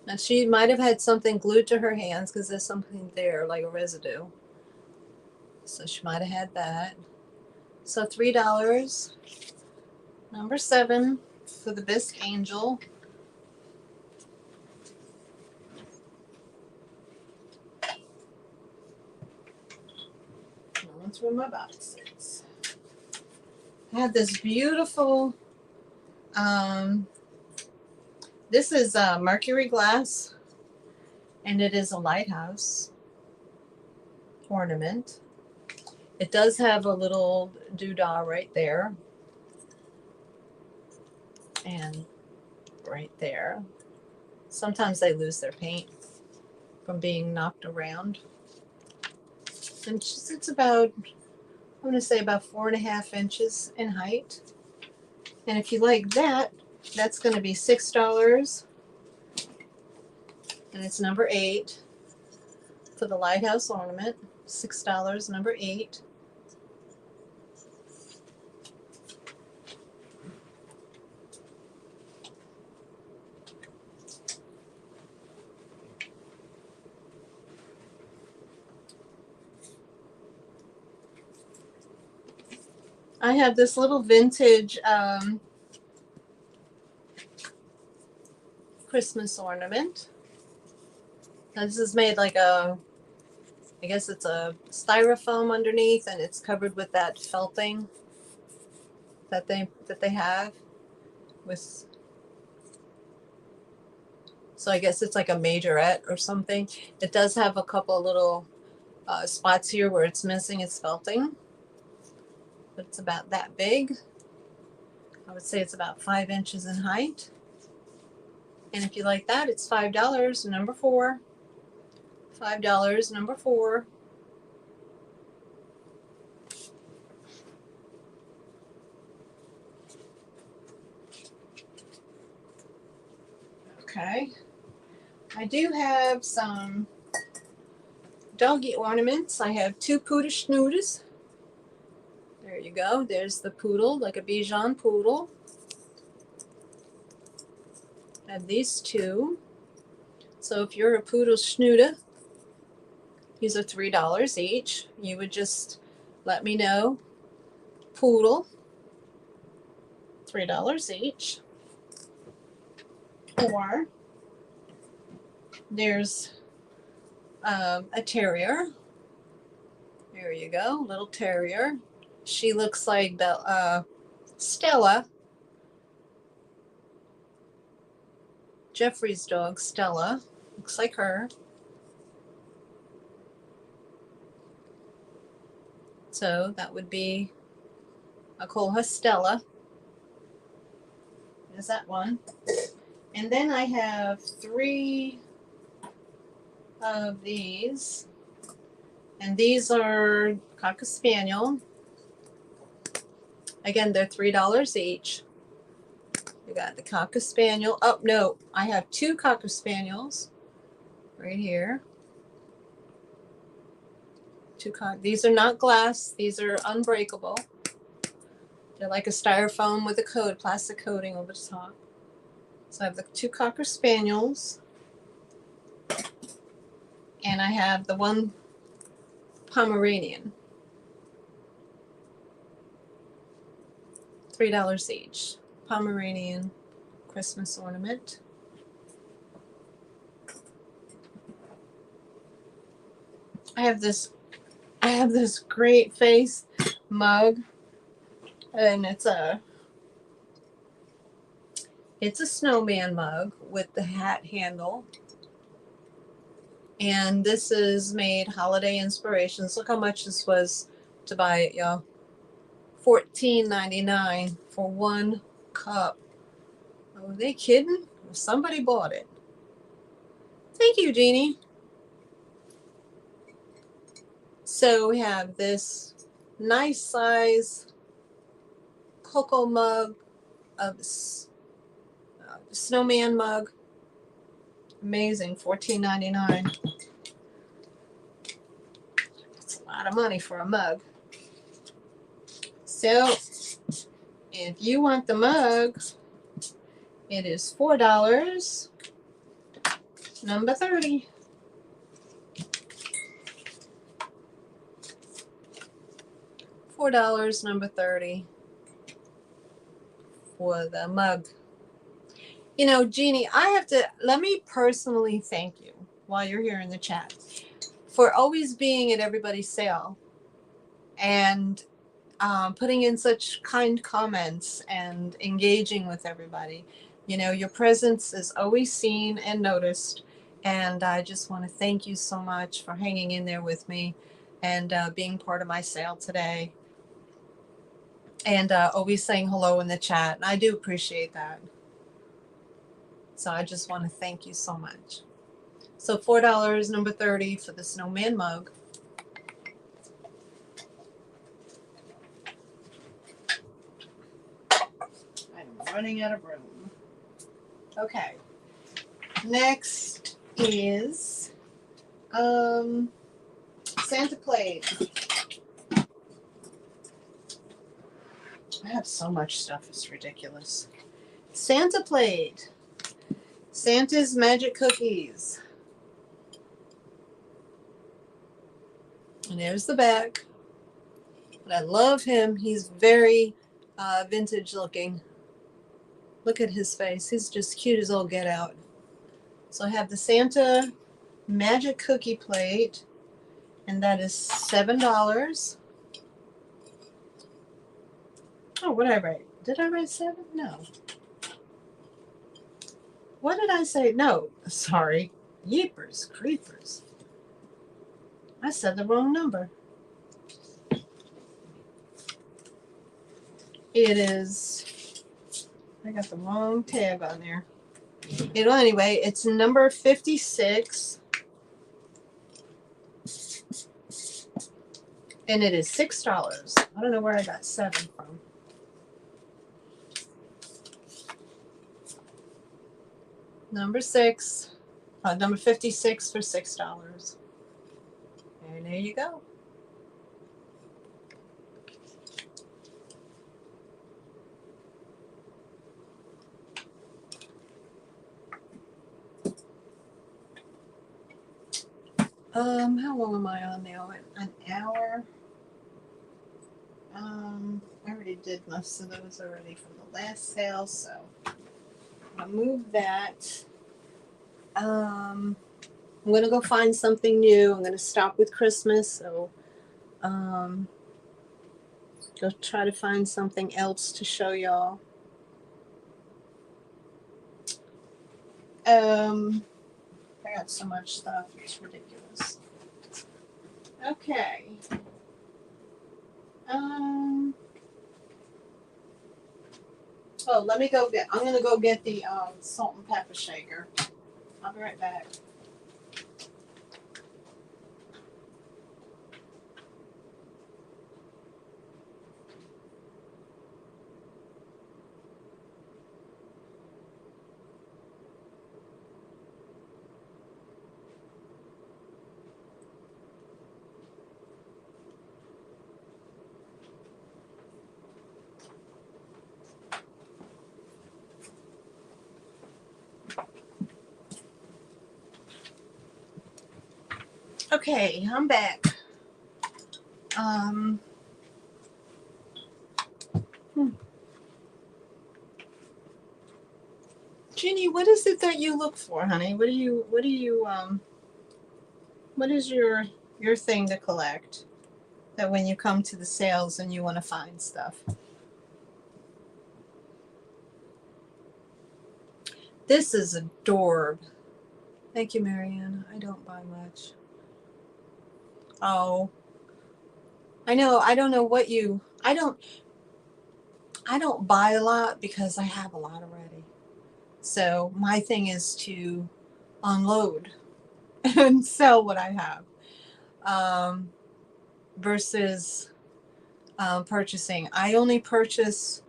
Now she might have had something glued to her hands because there's something there, like a residue. So she might have had that. So $3. Number 7 for the bisque angel. That's where my box is. I have this beautiful, this is mercury glass, and it is a lighthouse ornament. It does have a little doodah right there, and right there. Sometimes they lose their paint from being knocked around. And it's about, I'm going to say about 4.5 inches in height. And if you like that, that's going to be $6. And it's number 8 for the lighthouse ornament. $6, number 8. I have this little vintage Christmas ornament. Now this is made like a, I guess it's a styrofoam underneath, and it's covered with that felting that they have with. So I guess it's like a majorette or something. It does have a couple of little spots here where it's missing its felting. But it's about that big. I would say it's about 5 inches in height. And if you like that, it's $5, number 4. $5, number 4. Okay. I do have some doggy ornaments. I have 2 poodle snooters. There you go. There's the poodle, like a Bichon poodle. I have these 2. So if you're a poodle snooter, these are $3 each. You would just let me know. Poodle, $3 each. Or there's a terrier. There you go, little terrier. She looks like Stella, Jeffrey's dog, Stella. Looks like her. So that would be, I'll call her Stella. There's that one. And then I have 3 of these. And these are Cocker Spaniel. Again, they're $3 each. You got the Cocker Spaniel. Oh, no, I have 2 Cocker Spaniels right here. These are not glass. These are unbreakable. They're like a styrofoam with a plastic coating over the top. So I have the 2 Cocker Spaniels. And I have the 1 Pomeranian. $3 each. Pomeranian Christmas ornament. I have this great face mug, and it's a snowman mug with the hat handle. And this is made holiday inspirations. Look how much this was to buy it, y'all. $14.99 for 1 cup. Oh, are they kidding? Somebody bought it. Thank you, Jeannie. So we have this nice size cocoa mug of snowman mug. Amazing, $14.99. That's a lot of money for a mug. So if you want the mug, it is $4, number 30. $4, number 30 for the mug. You know, Jeannie, let me personally thank you while you're here in the chat for always being at everybody's sale and putting in such kind comments and engaging with everybody. You know, your presence is always seen and noticed. And I just want to thank you so much for hanging in there with me and being part of my sale today. And always saying hello in the chat. And I do appreciate that. So I just want to thank you so much. So $4, number 30 for the snowman mug. I'm running out of room. Okay. Next is Santa Plate. I have so much stuff, it's ridiculous. Santa Plate. Santa's Magic Cookies. And there's the back. But I love him. He's very vintage looking. Look at his face. He's just cute as all get out. So I have the Santa Magic Cookie Plate. And that is $7. Oh, what did I write? Did I write 7? No. What did I say? No, sorry. Yeepers, creepers. I said the wrong number. It is, I got the wrong tag on there. Well, anyway, it's number 56. And it is $6. I don't know where I got 7 from. Number 6. Number 56 for $6. And there you go. How long am I on now? An hour. I already did most of those already from the last sale, so I'll move that. I'm gonna go find something new. I'm gonna stop with Christmas, so go try to find something else to show y'all. I got so much stuff, it's ridiculous. Okay. Oh, let me go get, I'm gonna go get the salt and pepper shaker. I'll be right back. Okay, I'm back. Jeannie, what is it that you look for, honey? What is your thing to collect? That when you come to the sales and you want to find stuff. This is adorable. Thank you, Marianne. I don't buy much. Oh, I know. I don't know what you. I don't buy a lot because I have a lot already. So my thing is to unload and sell what I have, versus purchasing. I only purchase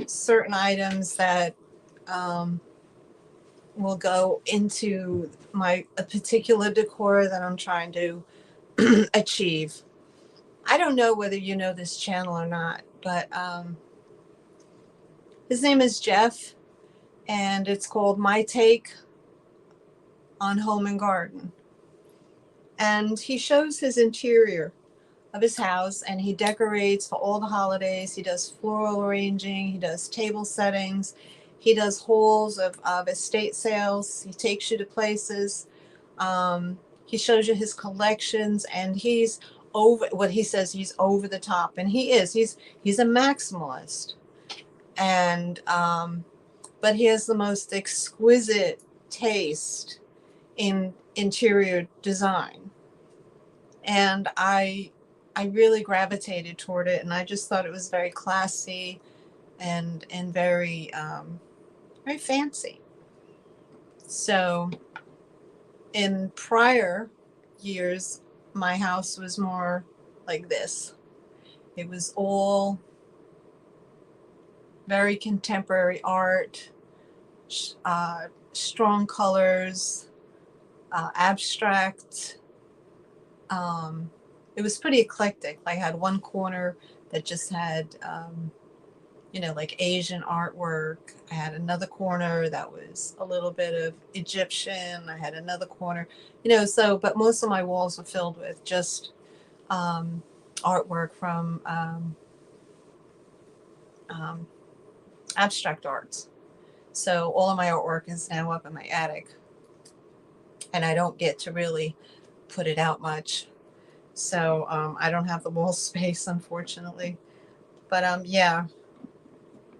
certain items that will go into a particular decor that I'm trying to achieve. I don't know whether you know this channel or not, but his name is Jeff, and it's called My Take on Home and Garden. And he shows his interior of his house, and he decorates for all the holidays. He does floral arranging, he does table settings, he does hauls of estate sales. He takes you to places. He shows you his collections, and he's over what he says, he's over the top, and he is. He's a maximalist, and but he has the most exquisite taste in interior design, and I really gravitated toward it, and I just thought it was very classy and very very fancy. So in prior years, my house was more like this. It was all very contemporary art, strong colors, abstract. It was pretty eclectic. I had one corner that just had, like Asian artwork. I had another corner that was a little bit of Egyptian. I had another corner, but most of my walls were filled with just artwork from abstract arts. So all of my artwork is now up in my attic, and I don't get to really put it out much. So I don't have the wall space, unfortunately. But yeah.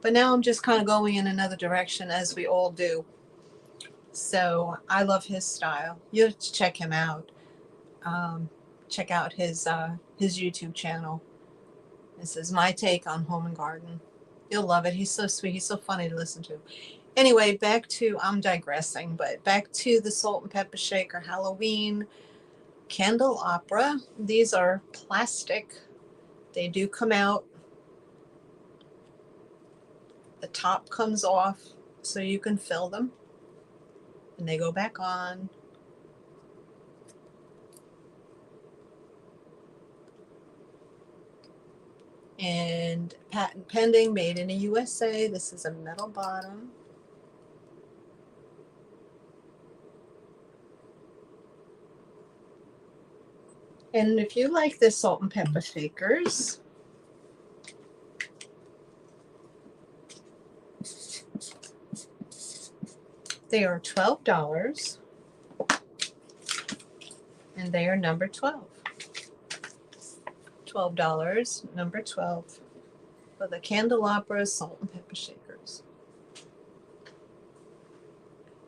But now I'm just kind of going in another direction, as we all do. So I love his style. You have to check him out. Check out his YouTube channel. This is My Take on Home and Garden. You'll love it. He's so sweet. He's so funny to listen to. Anyway, I'm digressing, but back to the salt and pepper shaker Halloween candelabra. These are plastic. They do come out. The top comes off so you can fill them, and they go back on. And patent pending, made in the USA. This is a metal bottom. And if you like the salt and pepper shakers, they are $12, and they are number 12. $12, number 12, for the candelabra salt and pepper shakers.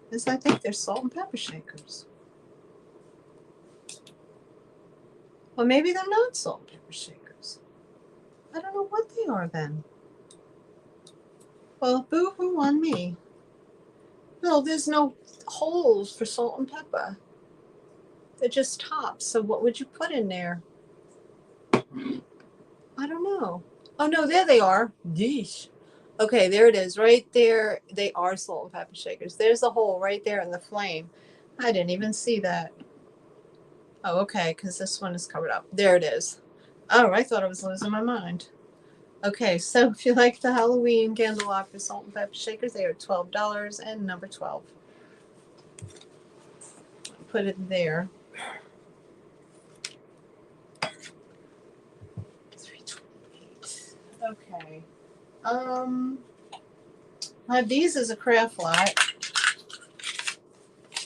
Because I think they're salt and pepper shakers. Well, maybe they're not salt and pepper shakers. I don't know what they are then. Well, boo-hoo on me. No, there's no holes for salt and pepper. They're just tops. So what would you put in there? I don't know. Oh, no, there they are. Yeesh. Okay, there it is. Right there. They are salt and pepper shakers. There's a hole right there in the flame. I didn't even see that. Oh, okay, because this one is covered up. There it is. Oh, I thought I was losing my mind. Okay, so if you like the Halloween candelabra salt and pepper shakers, they are $12 and number 12. Put it there. $3.28. Okay. I have these as a craft lot.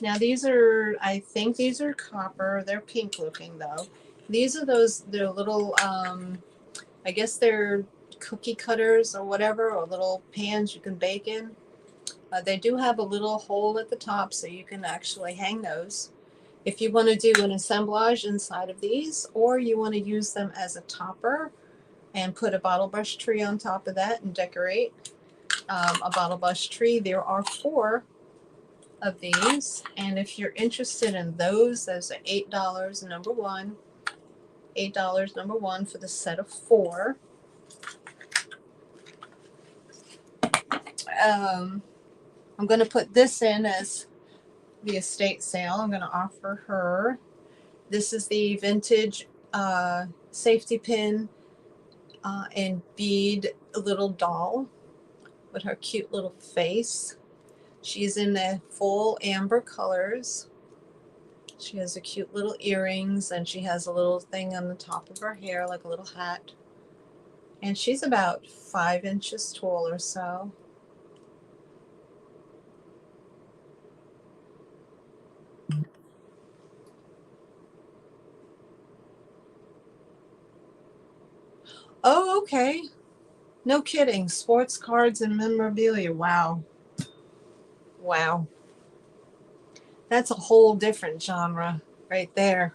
Now these are, I think these are copper. They're pink looking though. These are they're little, I guess they're cookie cutters or whatever, or little pans you can bake in. They do have a little hole at the top so you can actually hang those. If you want to do an assemblage inside of these, or you want to use them as a topper and put a bottle brush tree on top of that and decorate a bottle brush tree. There are 4 of these. And if you're interested in those are $8 number one. $8 number one for the set of 4. I'm going to put this in as the estate sale. I'm going to offer her. This is the vintage safety pin and bead little doll with her cute little face. She's in the full amber colors. She has a cute little earrings, and she has a little thing on the top of her hair, like a little hat. And she's about 5 inches tall or so. Oh, okay. No kidding. Sports cards and memorabilia. Wow. Wow. That's a whole different genre right there.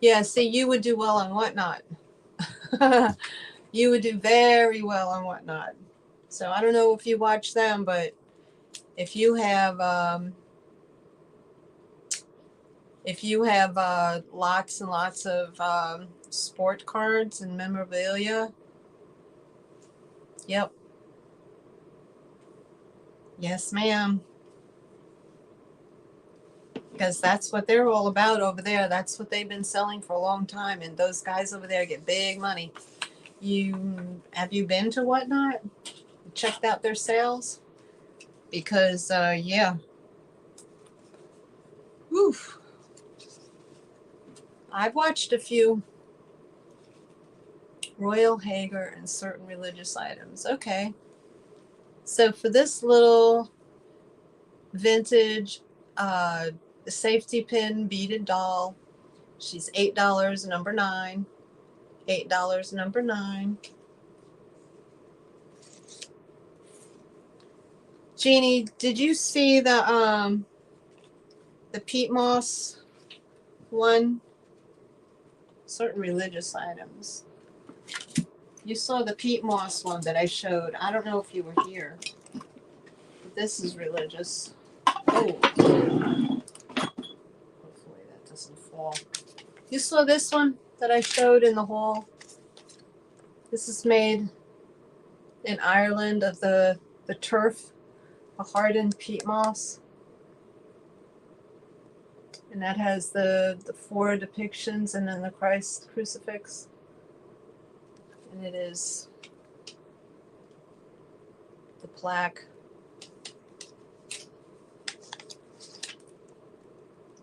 Yeah, see, you would do well on Whatnot. You would do very well on Whatnot. So I don't know if you watch them, but if you have lots and lots of sport cards and memorabilia, yep, yes, ma'am. Because that's what they're all about over there. That's what they've been selling for a long time, and those guys over there get big money. Have you been to Whatnot? Checked out their sales? Because yeah. Oof. I've watched a few. Royal Hager and certain religious items. Okay. So for this little vintage safety pin beaded doll, she's $8 number 9. $8 number 9. Jeannie, did you see the peat moss one? Certain religious items. You saw the peat moss one that I showed. I don't know if you were here. But this is religious. Oh. Hopefully that doesn't fall. You saw this one that I showed in the haul? This is made in Ireland of the turf, a hardened peat moss. And that has the 4 depictions and then the Christ crucifix. And it is the plaque.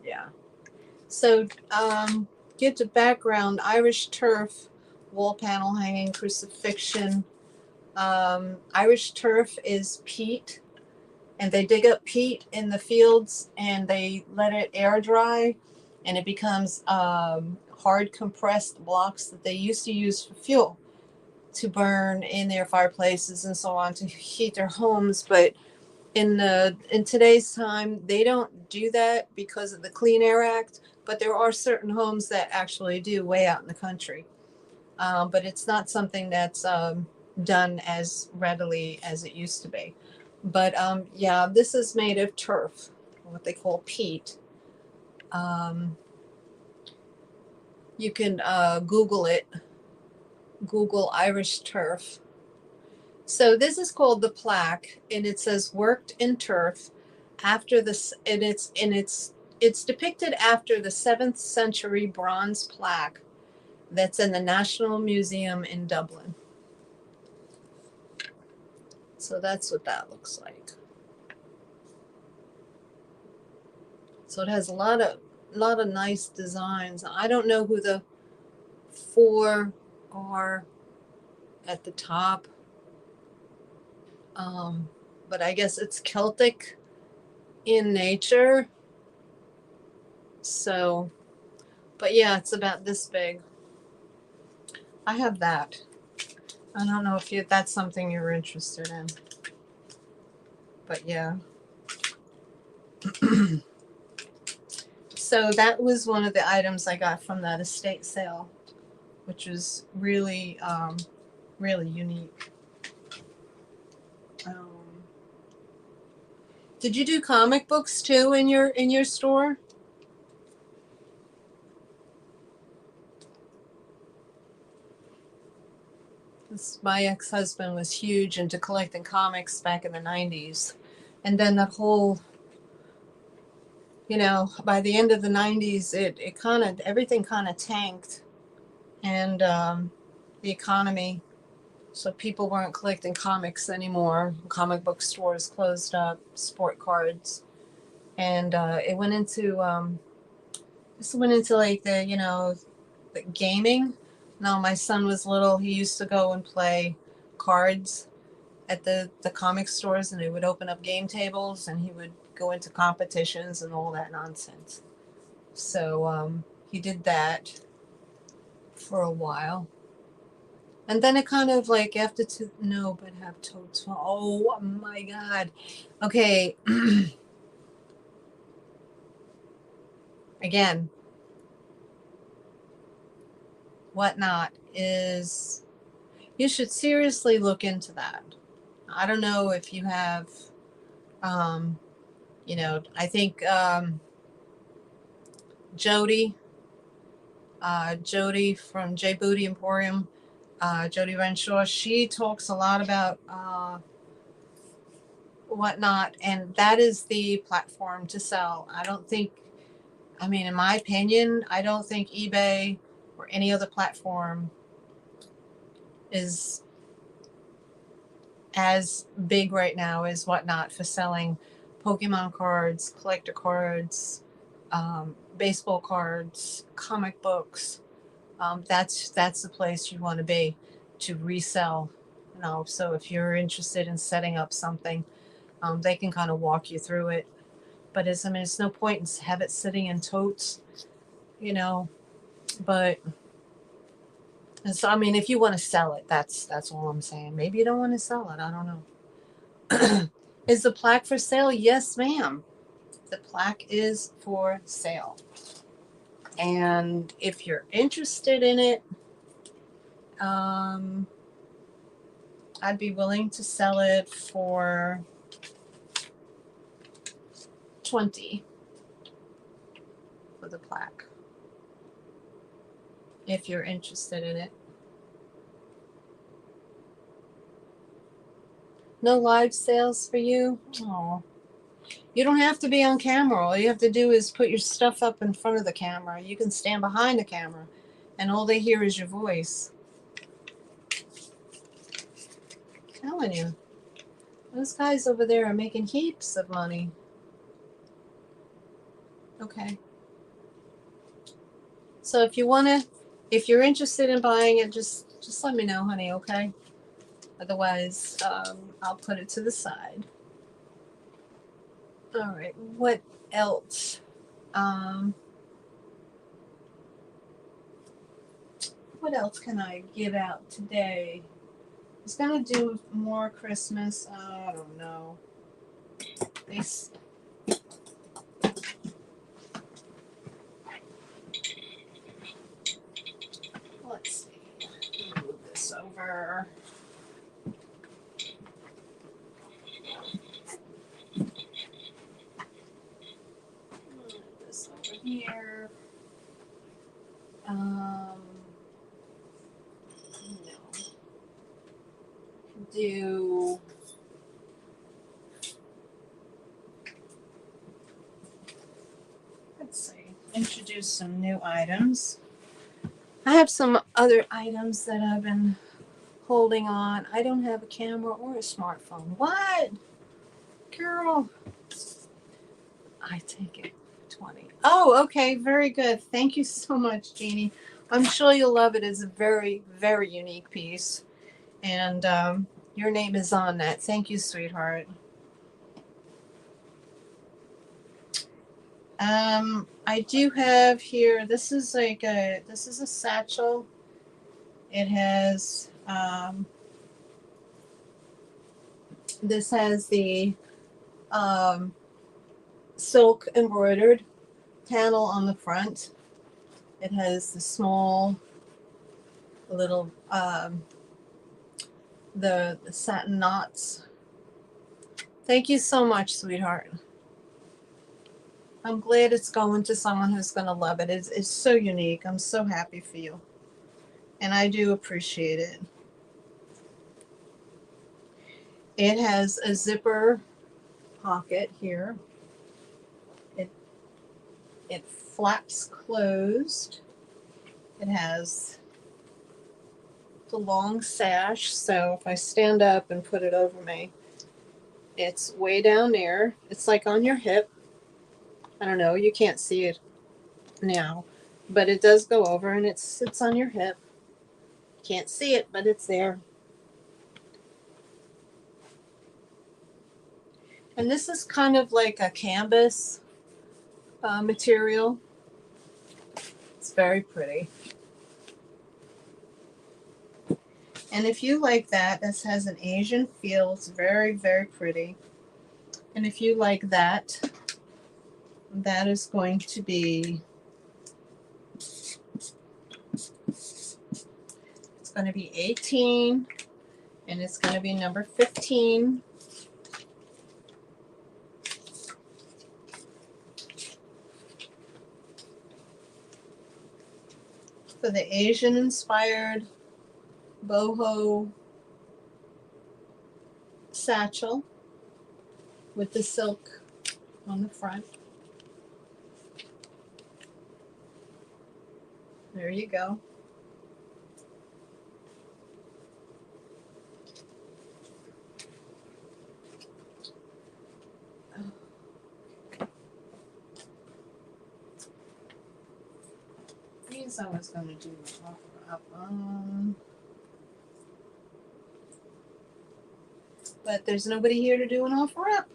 Yeah. So get to background, Irish turf, wall panel hanging, crucifixion. Irish turf is peat, and they dig up peat in the fields and they let it air dry, and it becomes hard compressed blocks that they used to use for fuel to burn in their fireplaces and so on to heat their homes. But in today's time, they don't do that because of the Clean Air Act. But there are certain homes that actually do way out in the country. But it's not something that's done as readily as it used to be. But yeah, this is made of turf, what they call peat. You can Google it. Google Irish turf. So this is called the plaque, and it says worked in turf after this, and it's depicted after the 7th century bronze plaque that's in the National Museum in Dublin. So that's what that looks like. So it has a lot of nice designs. I don't know who the 4 are at the top, but I guess it's Celtic in nature. So, but yeah, it's about this big. I have that. I don't know if that's something you're interested in, but yeah. So that was one of the items I got from that estate sale, which was really, really unique. Did you do comic books too in your store? My ex-husband was huge into collecting comics back in the 90s. And then that whole, by the end of the 90s, it kind of, everything kind of tanked. And the economy, so people weren't collecting comics anymore. Comic book stores closed up, sport cards. And this went into like the gaming. No, my son was little. He used to go and play cards at the comic stores, and they would open up game tables, and he would go into competitions and all that nonsense. So he did that for a while. And then it kind of like after no, but have totes. Oh my God. Okay. Again, Whatnot is, you should seriously look into that. I don't know if you have, I think Jody from J Booty Emporium, Jody Renshaw, she talks a lot about Whatnot, and that is the platform to sell. In my opinion, I don't think eBay or any other platform is as big right now as Whatnot for selling Pokemon cards, collector cards, baseball cards, comic books. That's the place you want to be to resell. So if you're interested in setting up something, they can kind of walk you through it. But it's no point in have it sitting in totes, But so if you want to sell it, that's all I'm saying. Maybe you don't want to sell it. I don't know. Is the plaque for sale? Yes, ma'am. The plaque is for sale. And if you're interested in it, I'd be willing to sell it for $20 for the plaque. If you're interested in it. No live sales for you? Oh. You don't have to be on camera. All you have to do is put your stuff up in front of the camera. You can stand behind the camera, and all they hear is your voice. I'm telling you. Those guys over there are making heaps of money. Okay. So if you're interested in buying it, just let me know, honey, okay? Otherwise, I'll put it to the side. All right, what else? What else can I give out today? I was gonna do more Christmas. I don't know. Let's see. Move this over. Move this over here. No. Do let's see. Introduce some new items. I have some other items that I've been holding on. I don't have a camera or a smartphone. What? Girl. I take it. 20. Oh, okay. Very good. Thank you so much, Jeannie. I'm sure you'll love it. It's a very, very unique piece. And your name is on that. Thank you, sweetheart. I do have here, this is a satchel. It has, this has the silk embroidered panel on the front. It has the small little, the satin knots Thank you so much, sweetheart. I'm glad it's going to someone who's going to love it. It's so unique. I'm so happy for you. And I do appreciate it. It has a zipper pocket here. It flaps closed. It has the long sash, so if I stand up and put it over me, it's way down there. It's like on your hip. I don't know, you can't see it now, but it does go over and it sits on your hip. Can't see it, but it's there. And this is kind of like a canvas material. It's very pretty. And if you like that, this has an Asian feel. It's very, very pretty. And if you like that, that is going to be, it's going to be 18, and it's going to be number 15. For the Asian inspired boho satchel with the silk on the front. There you go. These I was going to do offer up on. But there's nobody here to do an offer up.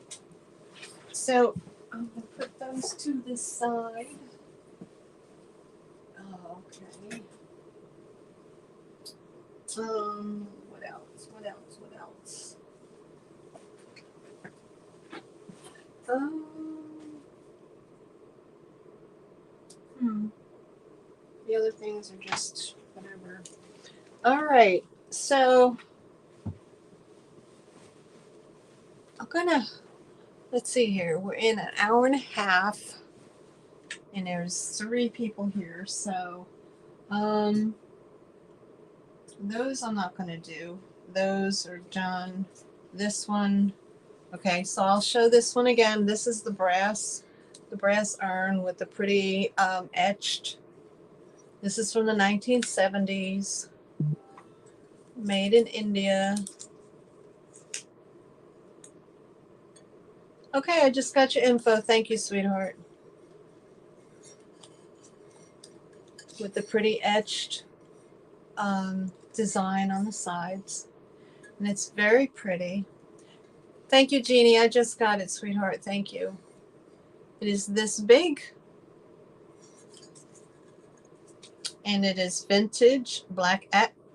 So I'm going to put those to the side. Oh, okay. What else? What else? What else? The other things are just whatever. All right. So I'm gonna, let's see here. We're in an hour and a half, and there's 3 people here. So, those I'm not gonna do. Those are done. This one, okay. So I'll show this one again. This is the brass urn with the pretty etched. This is from the 1970s, made in India. Okay, I just got your info. Thank you, sweetheart. With the pretty etched design on the sides. And it's very pretty. Thank you, Jeannie. I just got it, sweetheart. Thank you. It is this big. And it is vintage black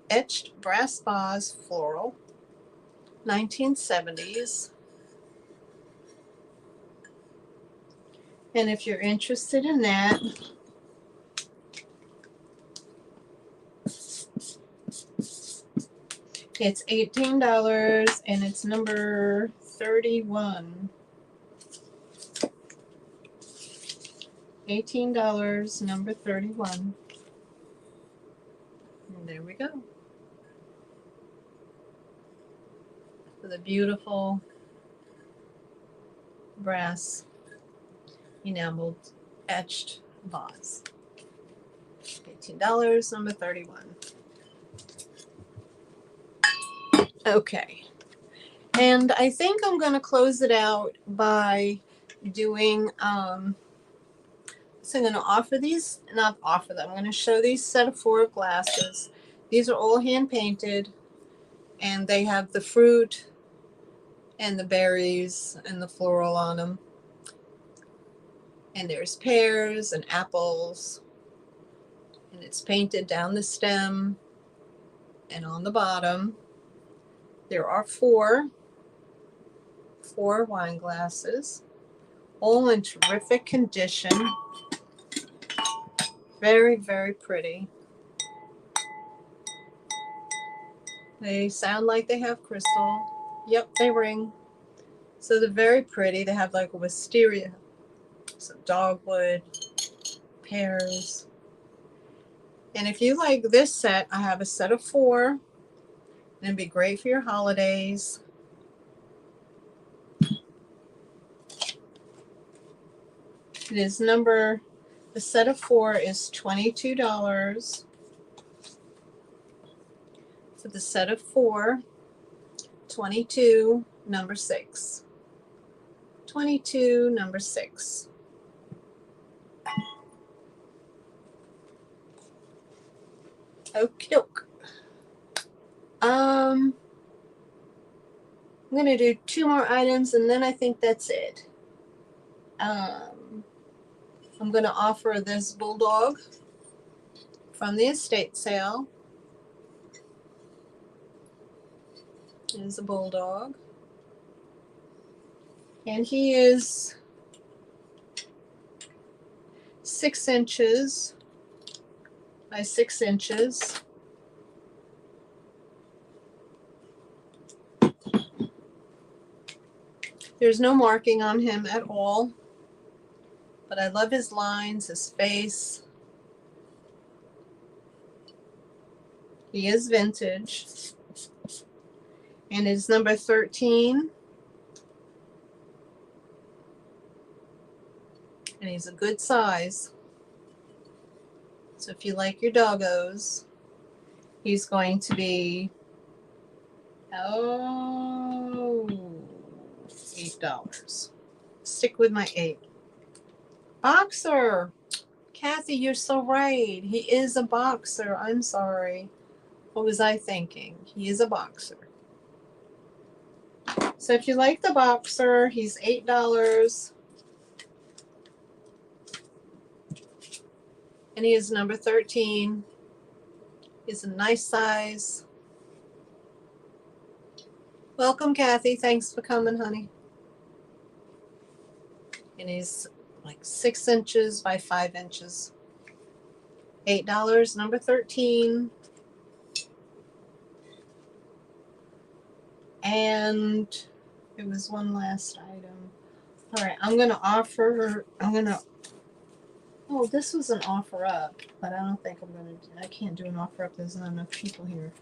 etched brass vase floral, 1970s. And if you're interested in that, it's $18 and it's number 31. $18, number 31. And there we go. For the beautiful brass enameled etched vase. $18, number 31. Okay. And I think I'm going to close it out by doing, so I'm going to offer these, not offer them, I'm going to show these set of 4 glasses. These are all hand painted, and they have the fruit and the berries and the floral on them. And there's pears and apples, and it's painted down the stem and on the bottom. There are 4 wine glasses, all in terrific condition. Very, very pretty. They sound like they have crystal. Yep, they ring. So they're very pretty. They have like a wisteria, some dogwood, pears. And if you like this set, I have a set of 4. And it'd be great for your holidays. It is the set of 4 is $22. For the set of 4, 22, number 6. 22, number 6. Okie I'm going to do 2 more items and then I think that's it. I'm going to offer this bulldog from the estate sale. It is a bulldog. And he is 6 inches by 6 inches. There's no marking on him at all, but I love his lines, his face. He is vintage, and is number 13. And he's a good size. So if you like your doggos, he's going to be, $8. Stick with my 8. Boxer. Kathy, you're so right. He is a boxer. I'm sorry. What was I thinking? He is a boxer. So if you like the boxer, he's $8. And he is number 13. He's a nice size. Welcome, Kathy. Thanks for coming, honey. And he's like 6 inches by 5 inches. $8, number 13. And it was one last item. All right, oh, this was an offer up, but I don't think I can't do an offer up. There's not enough people here.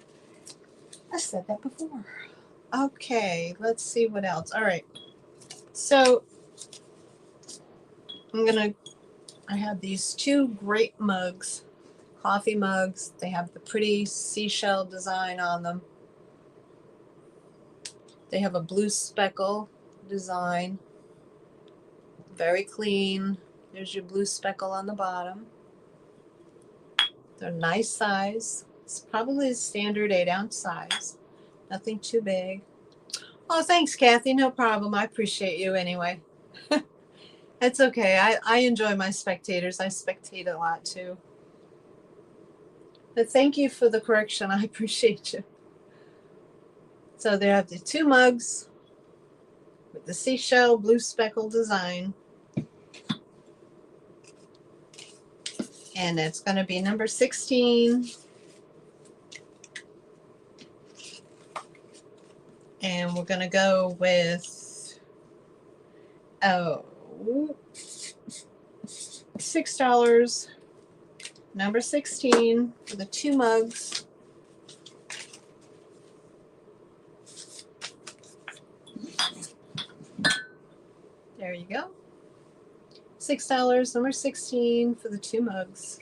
I said that before. Okay, let's see what else. All right, so I have these 2 great mugs, coffee mugs. They have the pretty seashell design on them. They have a blue speckle design. Very clean. There's your blue speckle on the bottom. They're nice size. It's probably a standard 8-ounce size. Nothing too big. Oh, thanks, Kathy. No problem. I appreciate you anyway. It's okay. I enjoy my spectators. I spectate a lot too. But thank you for the correction. I appreciate you. So they have the 2 mugs with the seashell blue speckle design. And it's going to be number 16. And we're going to go with, $6. Number 16 for the 2 mugs. There you go. $6, number 16 for the 2 mugs.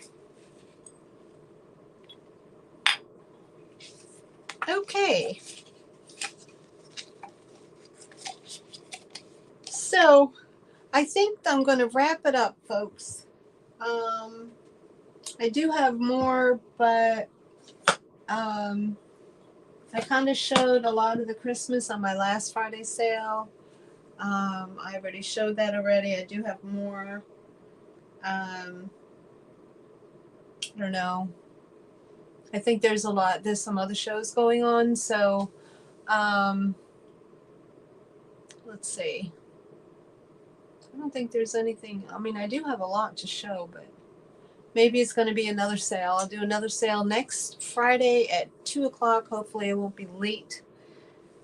Okay. So I think I'm going to wrap it up, folks. I do have more, but I kind of showed a lot of the Christmas on my last Friday sale. I already showed that already. I do have more. I don't know. I think there's some other shows going on. So, let's see. I don't think there's anything. I mean, I do have a lot to show, but maybe it's going to be another sale. I'll do another sale next Friday at 2 o'clock. Hopefully I won't be late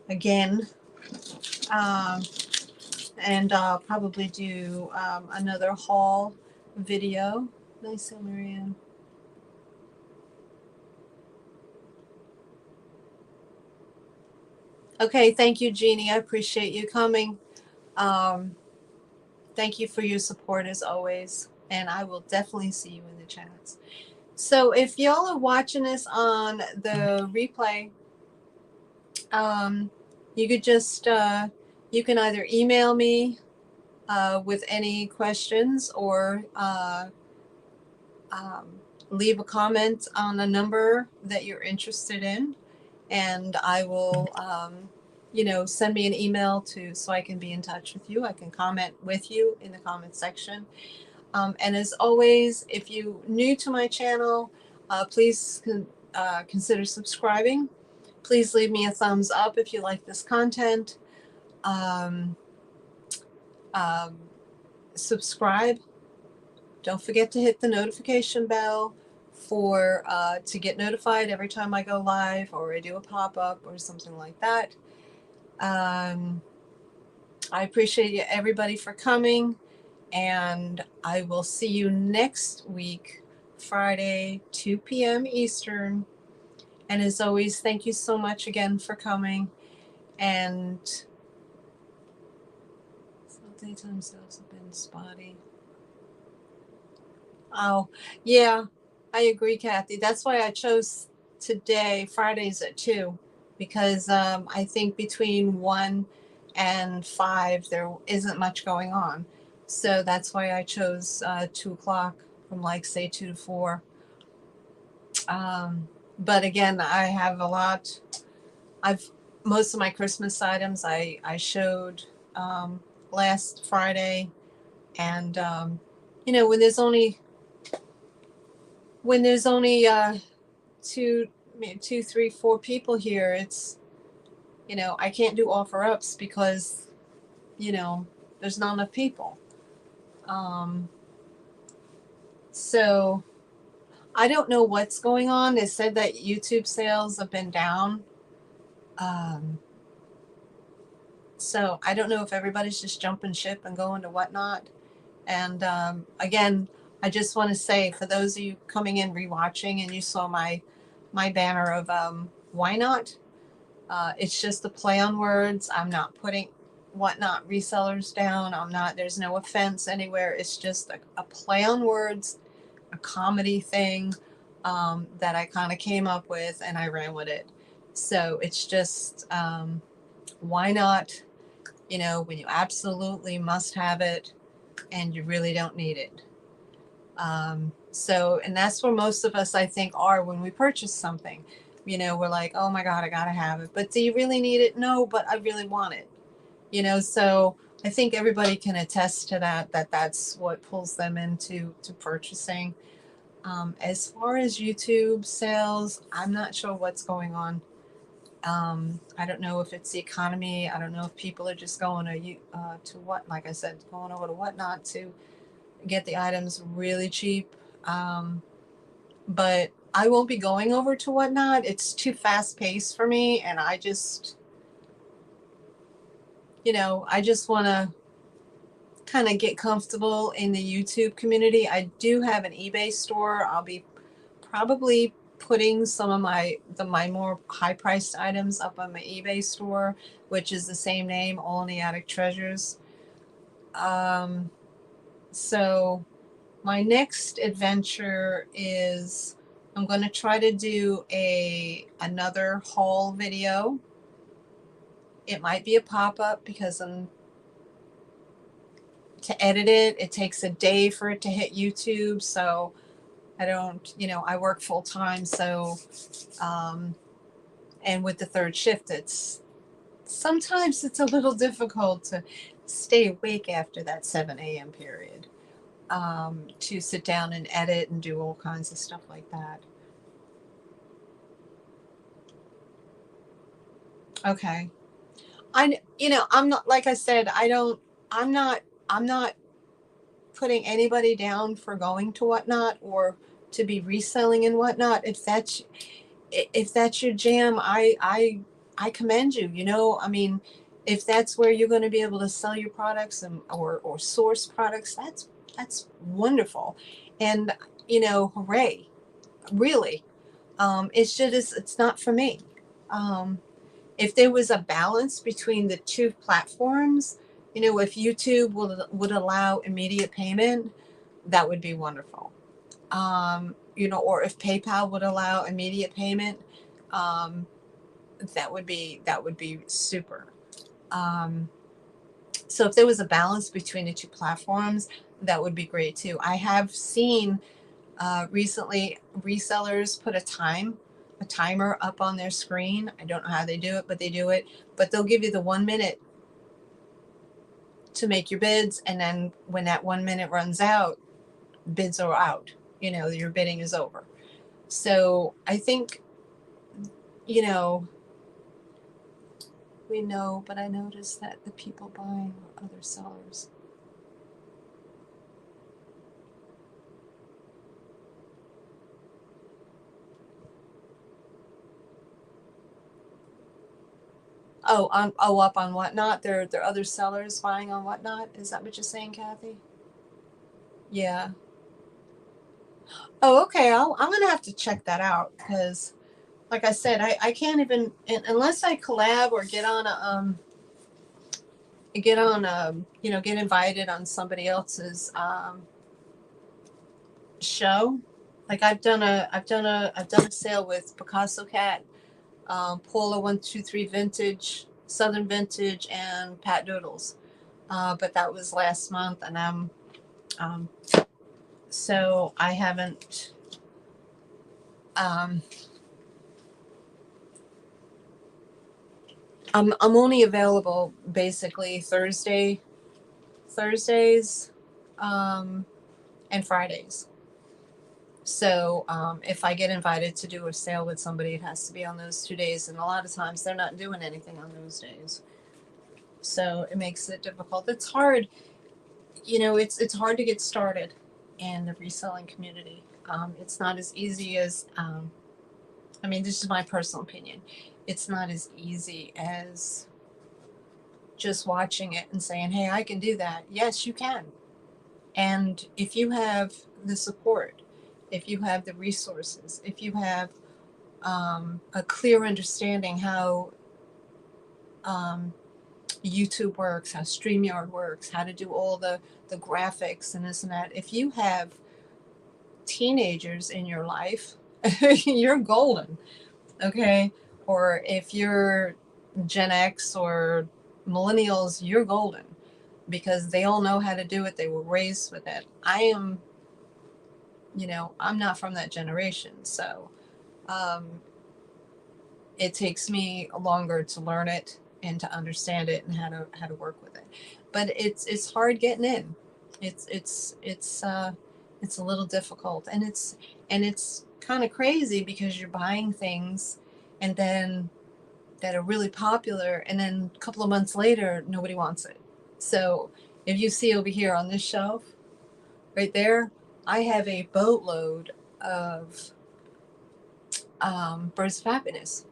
again. and I'll probably do another haul video. Nice, Marianne. Okay, thank you, Jeannie. I appreciate you coming. Thank you for your support as always, and I will definitely see you in the chats. So if y'all are watching this on the replay, you could just you can either email me with any questions, or leave a comment on a number that you're interested in, and I will send me an email so I can be in touch with you. I can comment with you in the comment section. And as always, if you're new to my channel, please consider subscribing. Please leave me a thumbs up if you like this content. Subscribe. Don't forget to hit the notification bell to get notified every time I go live or I do a pop-up or something like that. I appreciate everybody for coming, and I will see you next week, Friday, 2 p.m. Eastern. And as always, thank you so much again for coming. And daytime sales have been spotty. Oh, yeah, I agree, Kathy. That's why I chose today, Fridays at 2, because I think between 1 and 5, there isn't much going on. So that's why I chose 2 o'clock from, like, say 2 to 4. But again, I have a lot. Most of my Christmas items I showed last Friday, and when there's only 2, 3, 4 people here, it's I can't do offer ups because there's not enough people. So I don't know what's going on. They said that YouTube sales have been down. So I don't know if everybody's just jumping ship and going to Whatnot. And again, I just want to say, for those of you coming in rewatching and you saw my banner of WHYNOT, it's just a play on words. I'm not putting Whatnot resellers down. There's no offense anywhere. It's just a play on words, a comedy thing that I kind of came up with, and I ran with it. So it's just why not, when you absolutely must have it and you really don't need it. And that's where most of us, I think, are when we purchase something. We're like, oh my God, I gotta have it. But do you really need it? No, but I really want it. So I think everybody can attest to that's what pulls them into purchasing. As far as YouTube sales, I'm not sure what's going on. I don't know if it's the economy. I don't know if people are just going to like I said, going over to Whatnot to get the items really cheap. But I won't be going over to Whatnot. It's too fast paced for me, and I just want to kind of get comfortable in the YouTube community. I do have an eBay store. I'll be probably putting some of my more high priced items up on my eBay store, which is the same name, All in the Attic Treasures. So my next adventure is I'm going to try to do another haul video. It might be a pop-up because to edit it takes a day for it to hit YouTube. So I don't, I work full time. So, and with the third shift, sometimes it's a little difficult to stay awake after that 7 a.m. period, to sit down and edit and do all kinds of stuff like that. Okay. I'm not, like I said, I'm not putting anybody down for going to Whatnot or to be reselling and Whatnot. If that's your jam, I commend you. I mean, if that's where you're going to be able to sell your products and or source products, that's wonderful. And hooray, really. It's not for me. um, if there was a balance between the two platforms, if YouTube would allow immediate payment, that would be wonderful. Or if PayPal would allow immediate payment, um, that would be super. Um, so if there was a balance between the two platforms, that would be great too. I have seen recently resellers put a timer up on their screen. I don't know how they do it, but they do it. But they'll give you the 1 minute to make your bids, and then when that 1 minute runs out, bids are out. Your bidding is over. So I think, you know, we know, but I noticed that the people buying were other sellers. Up on Whatnot. There are other sellers buying on Whatnot. Is that what you're saying, Kathy? Yeah. Oh, okay. I'm gonna have to check that out because, like I said, I can't even unless I collab or get invited on somebody else's show. Like I've done a sale with Picasso Cat, Paula 123 Vintage, Southern Vintage, and Pat Doodles. But that was last month, and um, so I haven't. Um, I'm only available basically Thursdays, um, and Fridays. So if I get invited to do a sale with somebody, it has to be on those 2 days, and a lot of times they're not doing anything on those days. So it makes it difficult. It's hard, it's hard to get started in the reselling community. It's not as easy as I mean, this is my personal opinion. It's not as easy as just watching it and saying, "Hey, I can do that." Yes, you can. And if you have the support, if you have the resources, if you have a clear understanding how um, YouTube works, how StreamYard works, how to do all the graphics and this and that, if you have teenagers in your life, you're golden, okay? Or if you're Gen X or millennials, you're golden because they all know how to do it. They were raised with it. I'm not from that generation, so um, it takes me longer to learn it and to understand it and how to work with it. But it's hard getting in. It's a little difficult, and it's kind of crazy because you're buying things and then that are really popular, and then a couple of months later nobody wants it. So if you see over here on this shelf right there, I have a boatload of Birds of Happiness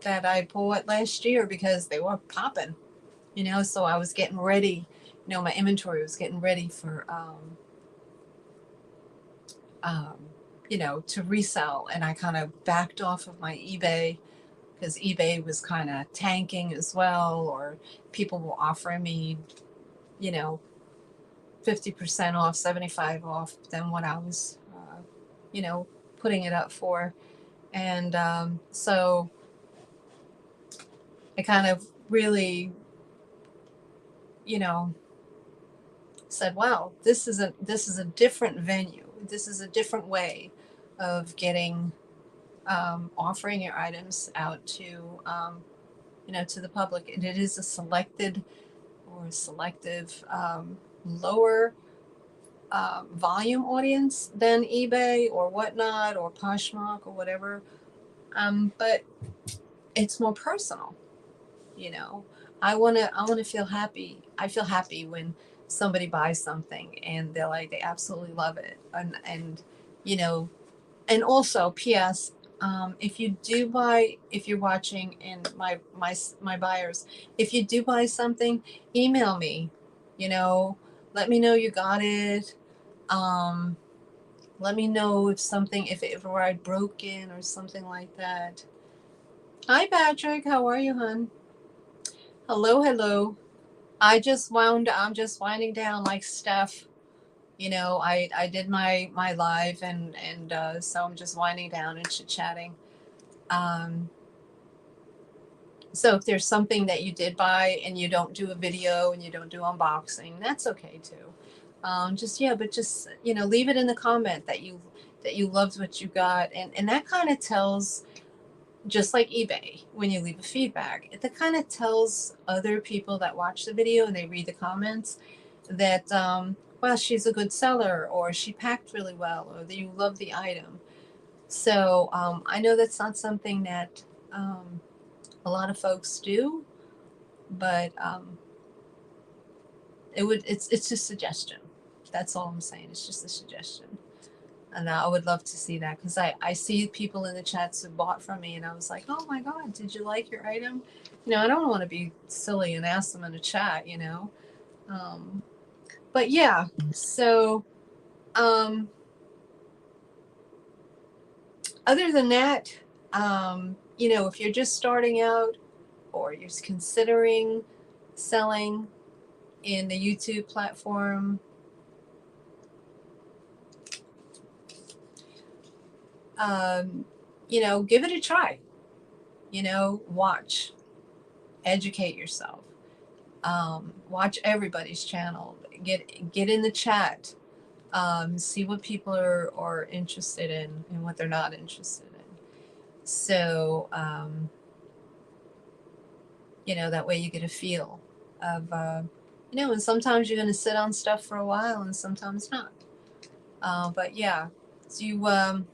that I bought last year because they were popping, so I was getting ready, my inventory was getting ready for, um, to resell. And I kind of backed off of my eBay because eBay was kind of tanking as well, or people were offering me, you know, 50% off, 75 off than what I was, you know, putting it up for. And so I kind of really, you know, said, wow, this is a different venue. This is a different way of getting, offering your items out to, to the public. And it is a selected or selective, lower volume audience than eBay or Whatnot or Poshmark or whatever. But it's more personal, you know. I wanna feel happy. I feel happy when somebody buys something and they're like they absolutely love it. And you know, and also P.S. If you do buy, if you're watching, and my buyers, if you do buy something, email me. You know, let me know you got it. Um, Let me know if it arrived broken or something like that. Hi Patrick, how are you, hon? Hello, hello. I'm just winding down like Steph. You know, I did my live, and so I'm just winding down and chit chatting. Um, so if there's something that you did buy and you don't do a video and you don't do unboxing, that's okay too. But just leave it in the comment that you loved what you got, and that kind of tells, just like eBay, when you leave a feedback, it kind of tells other people that watch the video and they read the comments that well, she's a good seller, or she packed really well, or that you love the item. So I know that's not something that a lot of folks do, but it's just a suggestion. That's all I'm saying. It's just a suggestion. And I would love to see that, because I see people in the chats who bought from me, and I was like, oh my God, did you like your item? I don't want to be silly and ask them in a chat. Um, but yeah, so other than that, if you're just starting out or you're considering selling in the YouTube platform, give it a try. Watch, educate yourself. Watch everybody's channel. Get in the chat. See what people are interested in and what they're not interested in. So, that way you get a feel of, and sometimes you're going to sit on stuff for a while and sometimes not. But yeah, so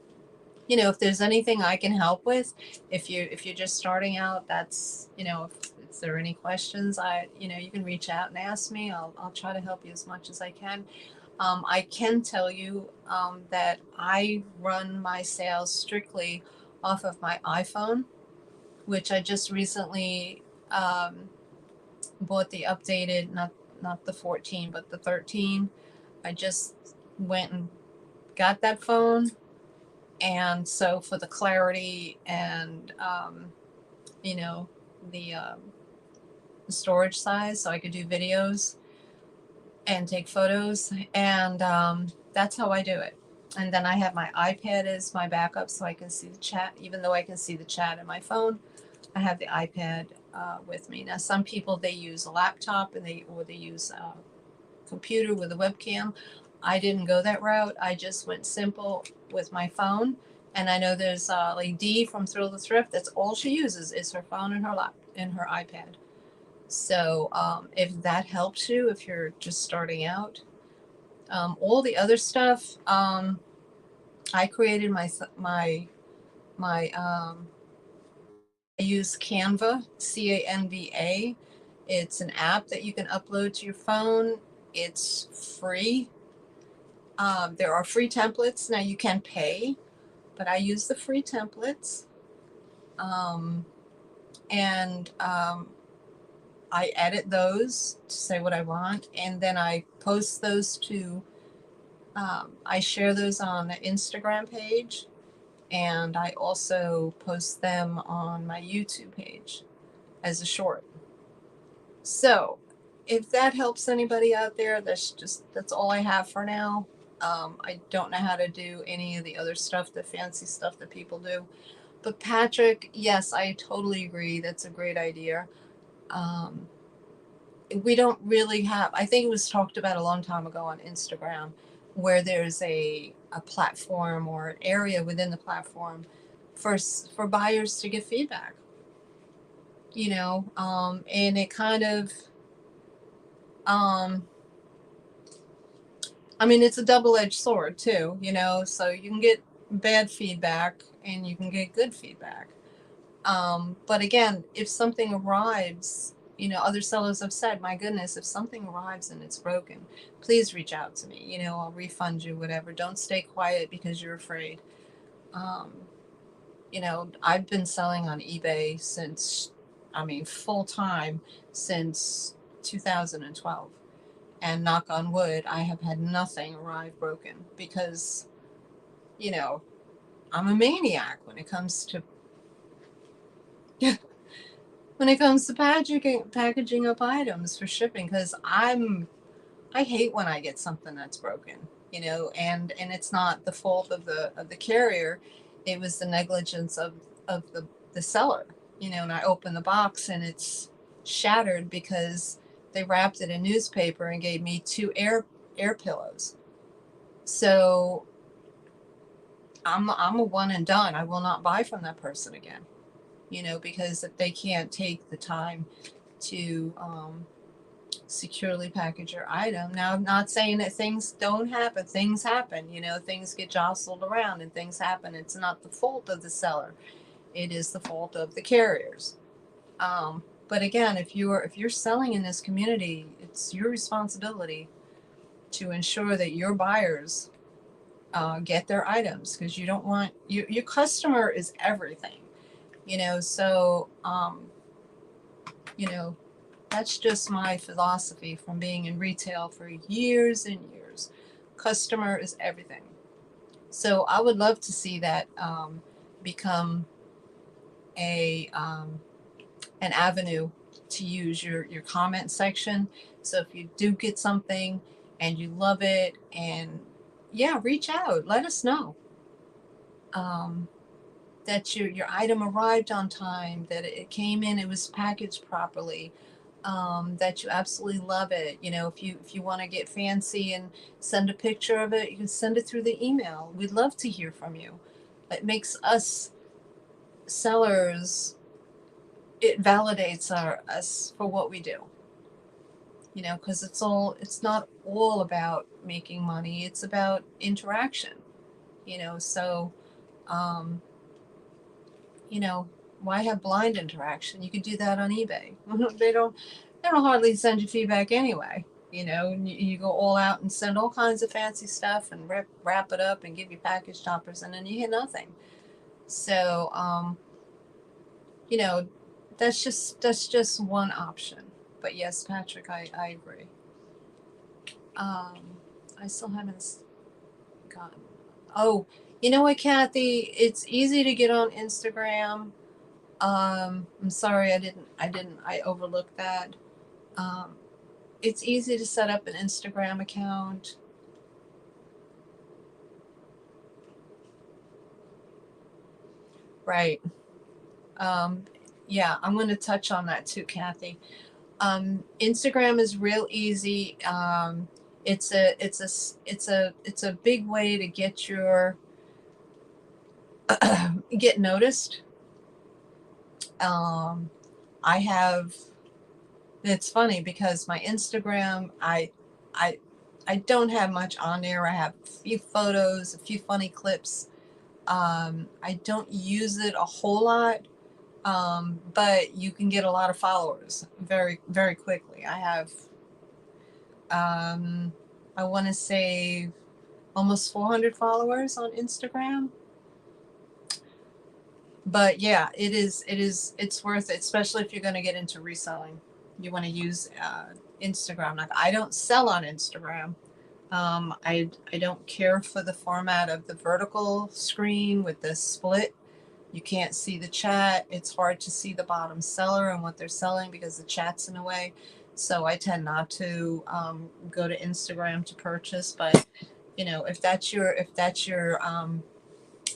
if there's anything I can help with, if you're just starting out, that's, if there are any questions, you can reach out and ask me. I'll try to help you as much as I can. I can tell you that I run my sales strictly off of my iPhone, which I just recently bought the updated, not the 14, but the 13. I just went and got that phone, and so for the clarity and you know the storage size, so I could do videos and take photos, and that's how I do it. And then I have my iPad as my backup, so I can see the chat. Even though I can see the chat in my phone, I have the iPad with me. Now, some people, they use a laptop, and they use a computer with a webcam. I didn't go that route. I just went simple with my phone. And I know there's like Dee from Thrill the Thrift. That's all she uses is her phone and her iPad. So if that helps you, if you're just starting out, all the other stuff, I created my I use Canva, Canva. It's an app that you can upload to your phone. It's free. There are free templates. Now you can pay, but I use the free templates. And I edit those to say what I want, and then I post those I share those on the Instagram page, and I also post them on my YouTube page as a short. So if that helps anybody out there, that's all I have for now. I don't know how to do any of the other stuff, the fancy stuff that people do. But Patrick, yes, I totally agree. That's a great idea. We don't really have, I think it was talked about a long time ago on Instagram, where there's a platform or an area within the platform for buyers to give feedback. And it kind of, it's a double-edged sword too, so you can get bad feedback and you can get good feedback. But again, if something arrives, other sellers have said, my goodness, if something arrives and it's broken, please reach out to me. I'll refund you, whatever. Don't stay quiet because you're afraid. Um, You know, I've been selling on eBay since, I mean, full time since 2012. And knock on wood, I have had nothing arrive broken because, you know, I'm a maniac when it comes to when it comes to packaging up items for shipping, because I hate when I get something that's broken, you know, and it's not the fault of the carrier. It was the negligence of the seller, you know, and I open the box and it's shattered because they wrapped it in newspaper and gave me two air pillows. So I'm a one and done. I will not buy from that person again, you know, because if they can't take the time to securely package your item. Now, I'm not saying that things don't happen. Things happen, you know, things get jostled around and things happen. It's not the fault of the seller. It is the fault of the carriers. But again, if you're selling in this community, it's your responsibility to ensure that your buyers get their items, because you don't want your customer is everything, you know. So you know, that's just my philosophy from being in retail for years and years. Customer is everything. So I would love to see that become a an avenue to use your comment section. So if you do get something and you love it, and yeah, reach out, let us know um, that your item arrived on time, that it came in, it was packaged properly, that you absolutely love it. You know, if you want to get fancy and send a picture of it, you can send it through the email. We'd love to hear from you. It makes us sellers, it validates us for what we do. You know, because it's not all about making money. It's about interaction. You know, so um, you know, why have blind interaction? You could do that on eBay. They don't hardly send you feedback anyway. You know, you go all out and send all kinds of fancy stuff and wrap it up and give you package toppers, and then you get nothing. So, you know, that's just one option. But yes, Patrick, I agree. Um, I still haven't gotten. Oh, you know what, Kathy? It's easy to get on Instagram. I'm sorry, I overlooked that. Um, it's easy to set up an Instagram account. Right. Um, yeah, I'm going to touch on that too, Kathy. Instagram is real easy. It's a big way to get your get noticed. Um, I have. It's funny because my Instagram, I, I don't have much on there. I have a few photos, a few funny clips. I don't use it a whole lot, but you can get a lot of followers very, very quickly. I have, um, I want to say almost 400 followers on Instagram. But yeah, it's worth it, especially if you're going to get into reselling. You want to use Instagram. Like, I don't sell on Instagram. I don't care for the format of the vertical screen with the split. You can't see the chat. It's hard to see the bottom seller and what they're selling because the chat's in the way. So I tend not to go to Instagram to purchase. But you know, if that's your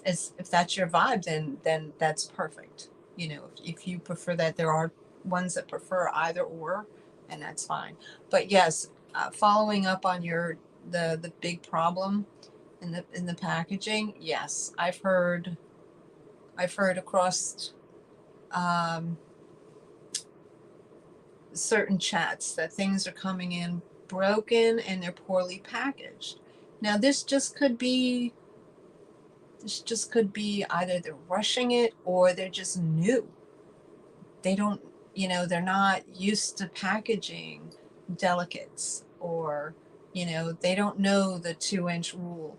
vibe, then that's perfect. You know, if you prefer that, there are ones that prefer either or, and that's fine. But yes, following up on the big problem in the packaging, yes, I've heard across um, certain chats that things are coming in broken and they're poorly packaged. Now this just could be either they're rushing it or they're just new. They don't, you know, they're not used to packaging delicates, or, you know, they don't know the 2-inch rule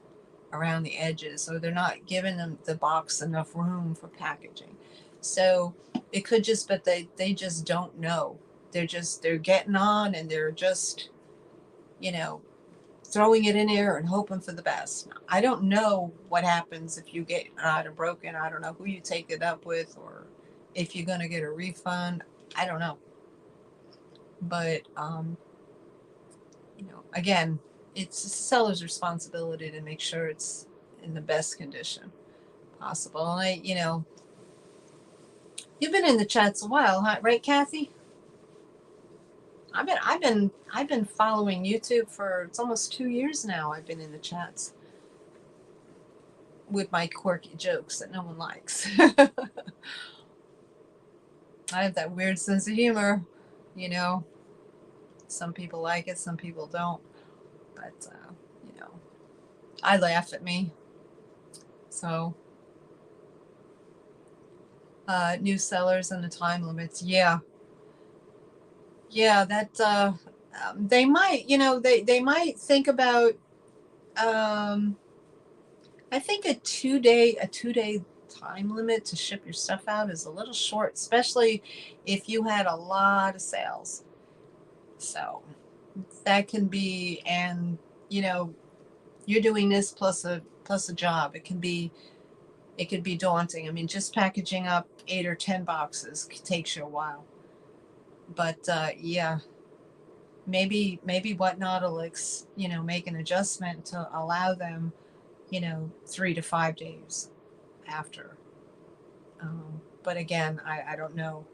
around the edges, or they're not giving them the box enough room for packaging. So it could just, but they just don't know. They're getting on, and they're just, you know, throwing it in there and hoping for the best. I don't know what happens if you get an item broken. I don't know who you take it up with, or if you're going to get a refund. I don't know. But, again, it's the seller's responsibility to make sure it's in the best condition possible. And you've been in the chats a while, huh? Right, Kathy? I've been following YouTube for, it's almost 2 years now. I've been in the chats with my quirky jokes that no one likes. I have that weird sense of humor, you know. Some people like it, some people don't. But I laugh at me. So new sellers and the time limits, yeah, that they might, they might think about. I think a 2 day time limit to ship your stuff out is a little short, especially if you had a lot of sales. So that can be, and you're doing this plus a job. It could be daunting. I mean, just packaging up 8 or 10 boxes takes you a while. But yeah, maybe WhatNot will make an adjustment to allow them 3 to 5 days after. But again, I don't know.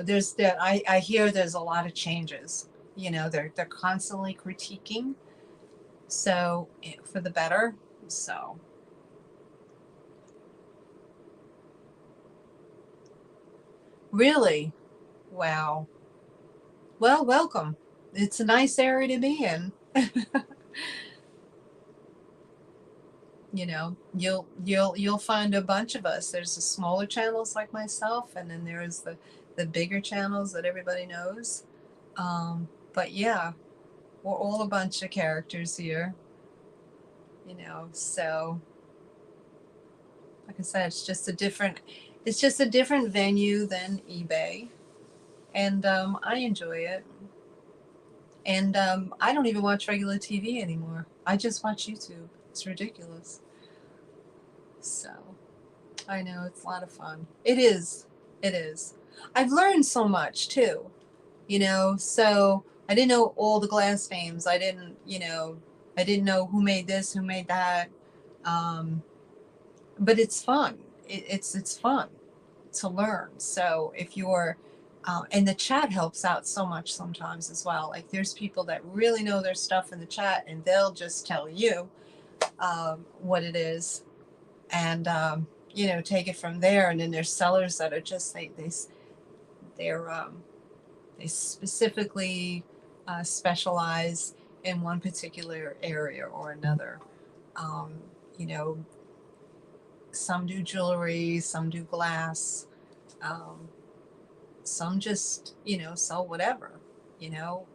There's that I hear there's a lot of changes. They're constantly critiquing, so for the better. So really, wow. Well, welcome. It's a nice area to be in. You'll find a bunch of us. There's the smaller channels like myself, and then there's the bigger channels that everybody knows. But yeah, we're all a bunch of characters here. So like I said, it's just a different venue than eBay, and I enjoy it. And I don't even watch regular TV anymore. I just watch YouTube. It's ridiculous. So I know it's a lot of fun. It is. It is. I've learned so much too. So I didn't know all the glass names. I didn't know who made this, who made that. But it's fun. It's fun to learn. So if you're, and the chat helps out so much sometimes as well. Like there's people that really know their stuff in the chat, and they'll just tell you what it is, and take it from there. And then there's sellers that are just they specifically specialize in one particular area or another. Um, you know, some do jewelry, some do glass, some just sell whatever.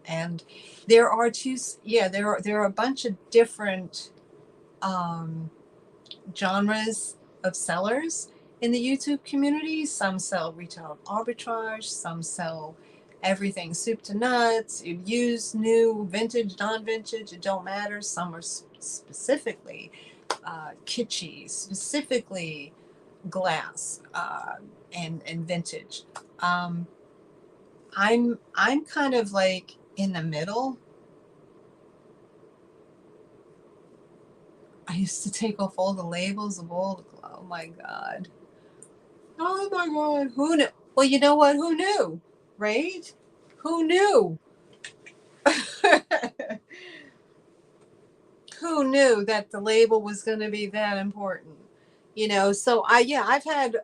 And there are there are a bunch of different genres of sellers in the YouTube community. Some sell retail arbitrage, some sell everything soup to nuts, used, new, vintage, non-vintage, it don't matter. Some are specifically kitschy, specifically glass, and vintage. I'm kind of like in the middle. I used to take off all the labels of all the, oh my God. Oh my God. Who knew? Well, you know what? Who knew? Right? Who knew? Who knew that the label was going to be that important? So I've had,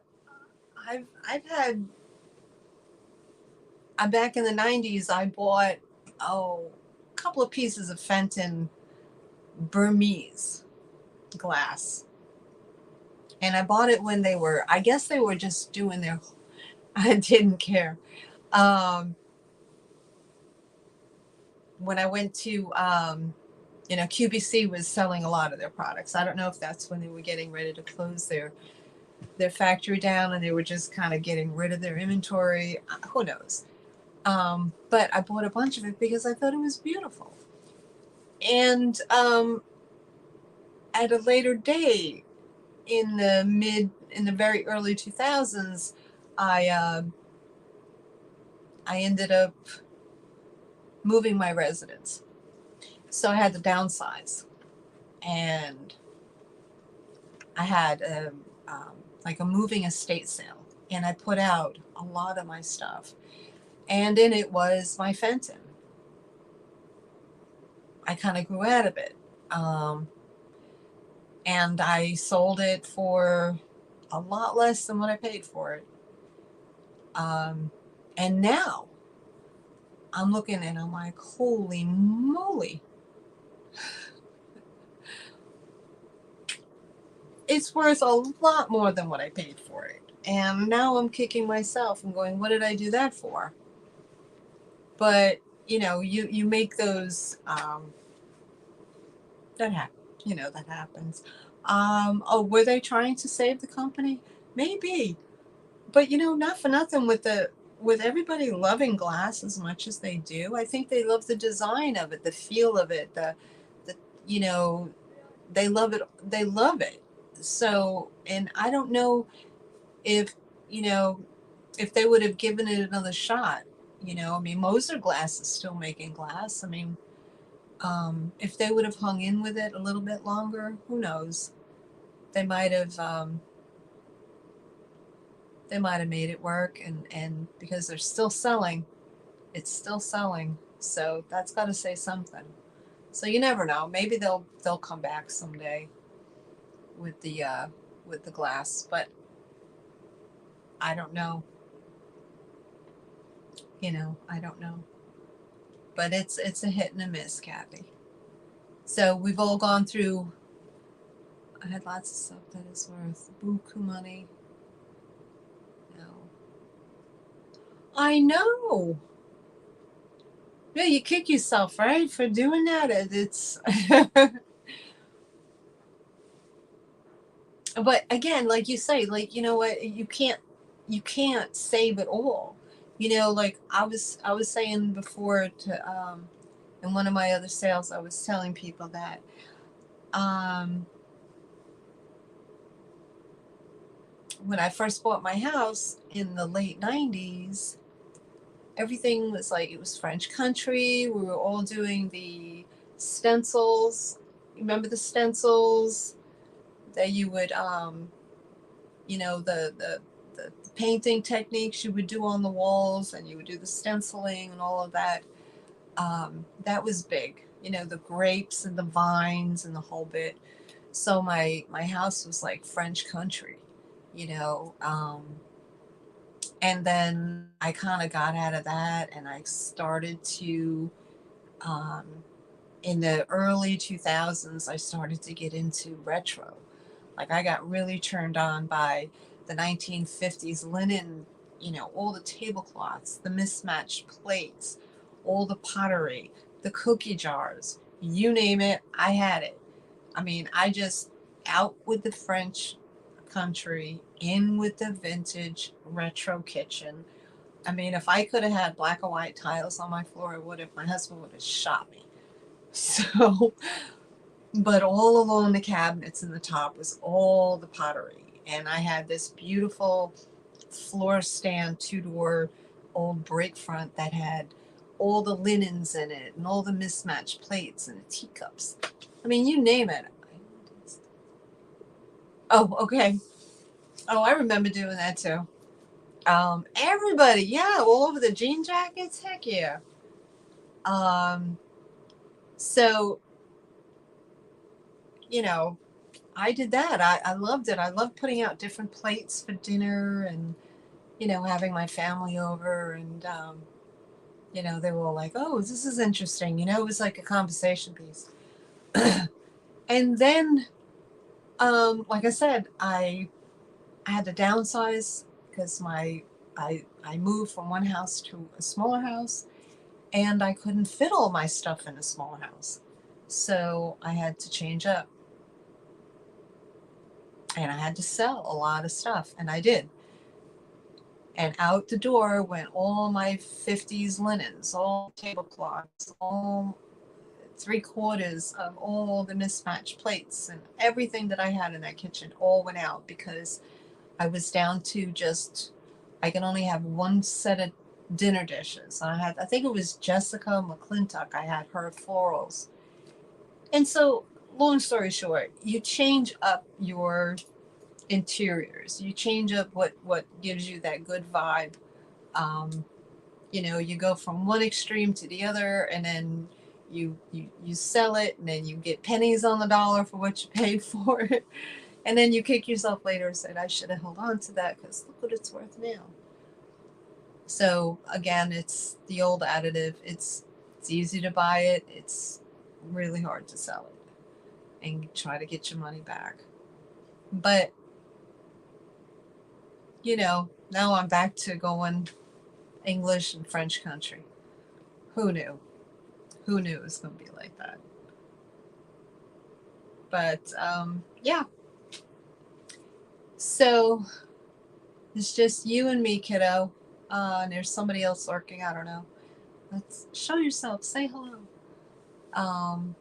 back in the 90s, I bought, a couple of pieces of Fenton Burmese glass. And I bought it when I guess they were just doing their, I didn't care. When I went to You know, QVC was selling a lot of their products. I don't know if that's when they were getting ready to close their factory down and they were just kind of getting rid of their inventory. Who knows? But I bought a bunch of it because I thought it was beautiful. And at a later date, in the very early 2000s, I ended up moving my residence, so I had to downsize, and I had like a moving estate sale, and I put out a lot of my stuff, and in it was my Fenton. I kind of grew out of it, and I sold it for a lot less than what I paid for it. And now I'm looking and I'm like, holy moly. It's worth a lot more than what I paid for it. And now I'm kicking myself and going, what did I do that for? But, you know, you make those, that happens. Oh, were they trying to save the company? Maybe. But, you know, not for nothing, with everybody loving glass as much as they do, I think they love the design of it, the feel of it, the you know, they love it. They love it. So, and I don't know if, you know, if they would have given it another shot. You know, I mean, Moser Glass is still making glass. I mean, if they would have hung in with it a little bit longer, who knows? They might have. They might have made it work, and because they're still selling, it's still selling. So that's got to say something. So you never know. Maybe they'll come back someday with the glass, but I don't know. You know, I don't know. But it's a hit and a miss, Kathy. So we've all gone through. I had lots of stuff that is worth buku money. No, I know. Yeah, you kick yourself, right, for doing that. It's but again, like you say, like, you know what, you can't save it all. You know, like I was saying before to in one of my other sales, I was telling people that um when I first bought my house in the late 90s, everything was like, it was French country. We were all doing the stencils. Remember the stencils that you would you know, the painting techniques you would do on the walls, and you would do the stenciling and all of that. That was big, you know, the grapes and the vines and the whole bit. So my house was like French country, you know. And then I kind of got out of that, and I started to um, in the early 2000s, I started to get into retro. Like, I got really turned on by the 1950s linen, you know, all the tablecloths, the mismatched plates, all the pottery, the cookie jars, you name it, I had it. I mean, I just, out with the French country, in with the vintage retro kitchen. I mean, if I could have had black and white tiles on my floor, I would have. My husband would have shot me. So, but all along the cabinets in the top was all the pottery. And I had this beautiful floor stand, two-door old break front that had all the linens in it and all the mismatched plates and the teacups. I mean, you name it. Oh, okay. Oh, I remember doing that too. Everybody, yeah, all over the jean jackets. Heck yeah. Um, so, you know, I did that. I loved it. I loved putting out different plates for dinner, and, you know, having my family over, and, you know, they were all like, oh, this is interesting. You know, it was like a conversation piece. And then, like I said, I had to downsize because I moved from one house to a smaller house, and I couldn't fit all my stuff in a smaller house. So I had to change up, and I had to sell a lot of stuff, and I did. And out the door went all my 50s linens, all tablecloths, all 3/4 of all the mismatched plates, and everything that I had in that kitchen all went out because I was down to just, I can only have one set of dinner dishes. I think it was Jessica McClintock, I had her florals. And so, long story short, you change up your interiors, you change up what gives you that good vibe. Um, you go from one extreme to the other, and then you sell it, and then you get pennies on the dollar for what you paid for it. And then you kick yourself later and said, I should have held on to that because look what it's worth now. So again, it's the old additive. It's easy to buy it. It's really hard to sell it and try to get your money back. But now I'm back to going English and French country. Who knew? Who knew it was going to be like that? But yeah. So it's just you and me, kiddo. And there's somebody else lurking. I don't know. Let's show yourself. Say hello. Um,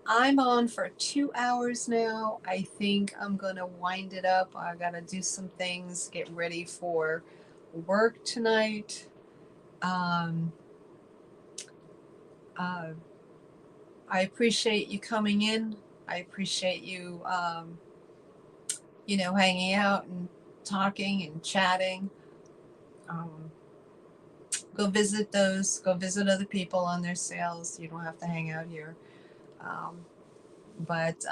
I'm on for 2 hours now. I think I'm going to wind it up. I got to do some things, get ready for work tonight. Um, uh, I appreciate you coming in. I appreciate you, hanging out and talking and chatting. Um, Go visit those. Go visit other people on their sales. You don't have to hang out here. Um, but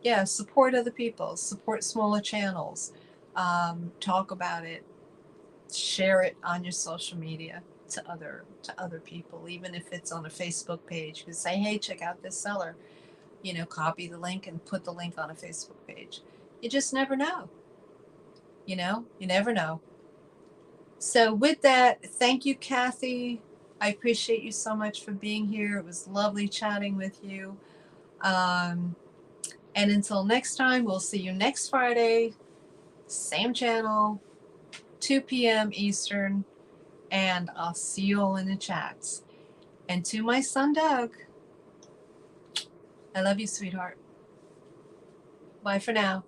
yeah, support other people. Support smaller channels. Talk about it. Share it on your social media to other people, even if it's on a Facebook page. You say, hey, check out this seller. Copy the link and put the link on a Facebook page. You just never know. You never know. So with that, thank you, Kathy. I appreciate you so much for being here. It was lovely chatting with you. And until next time, we'll see you next Friday, same channel, 2 p.m. Eastern, and I'll see you all in the chats. And to my son, Doug, I love you, sweetheart. Bye for now.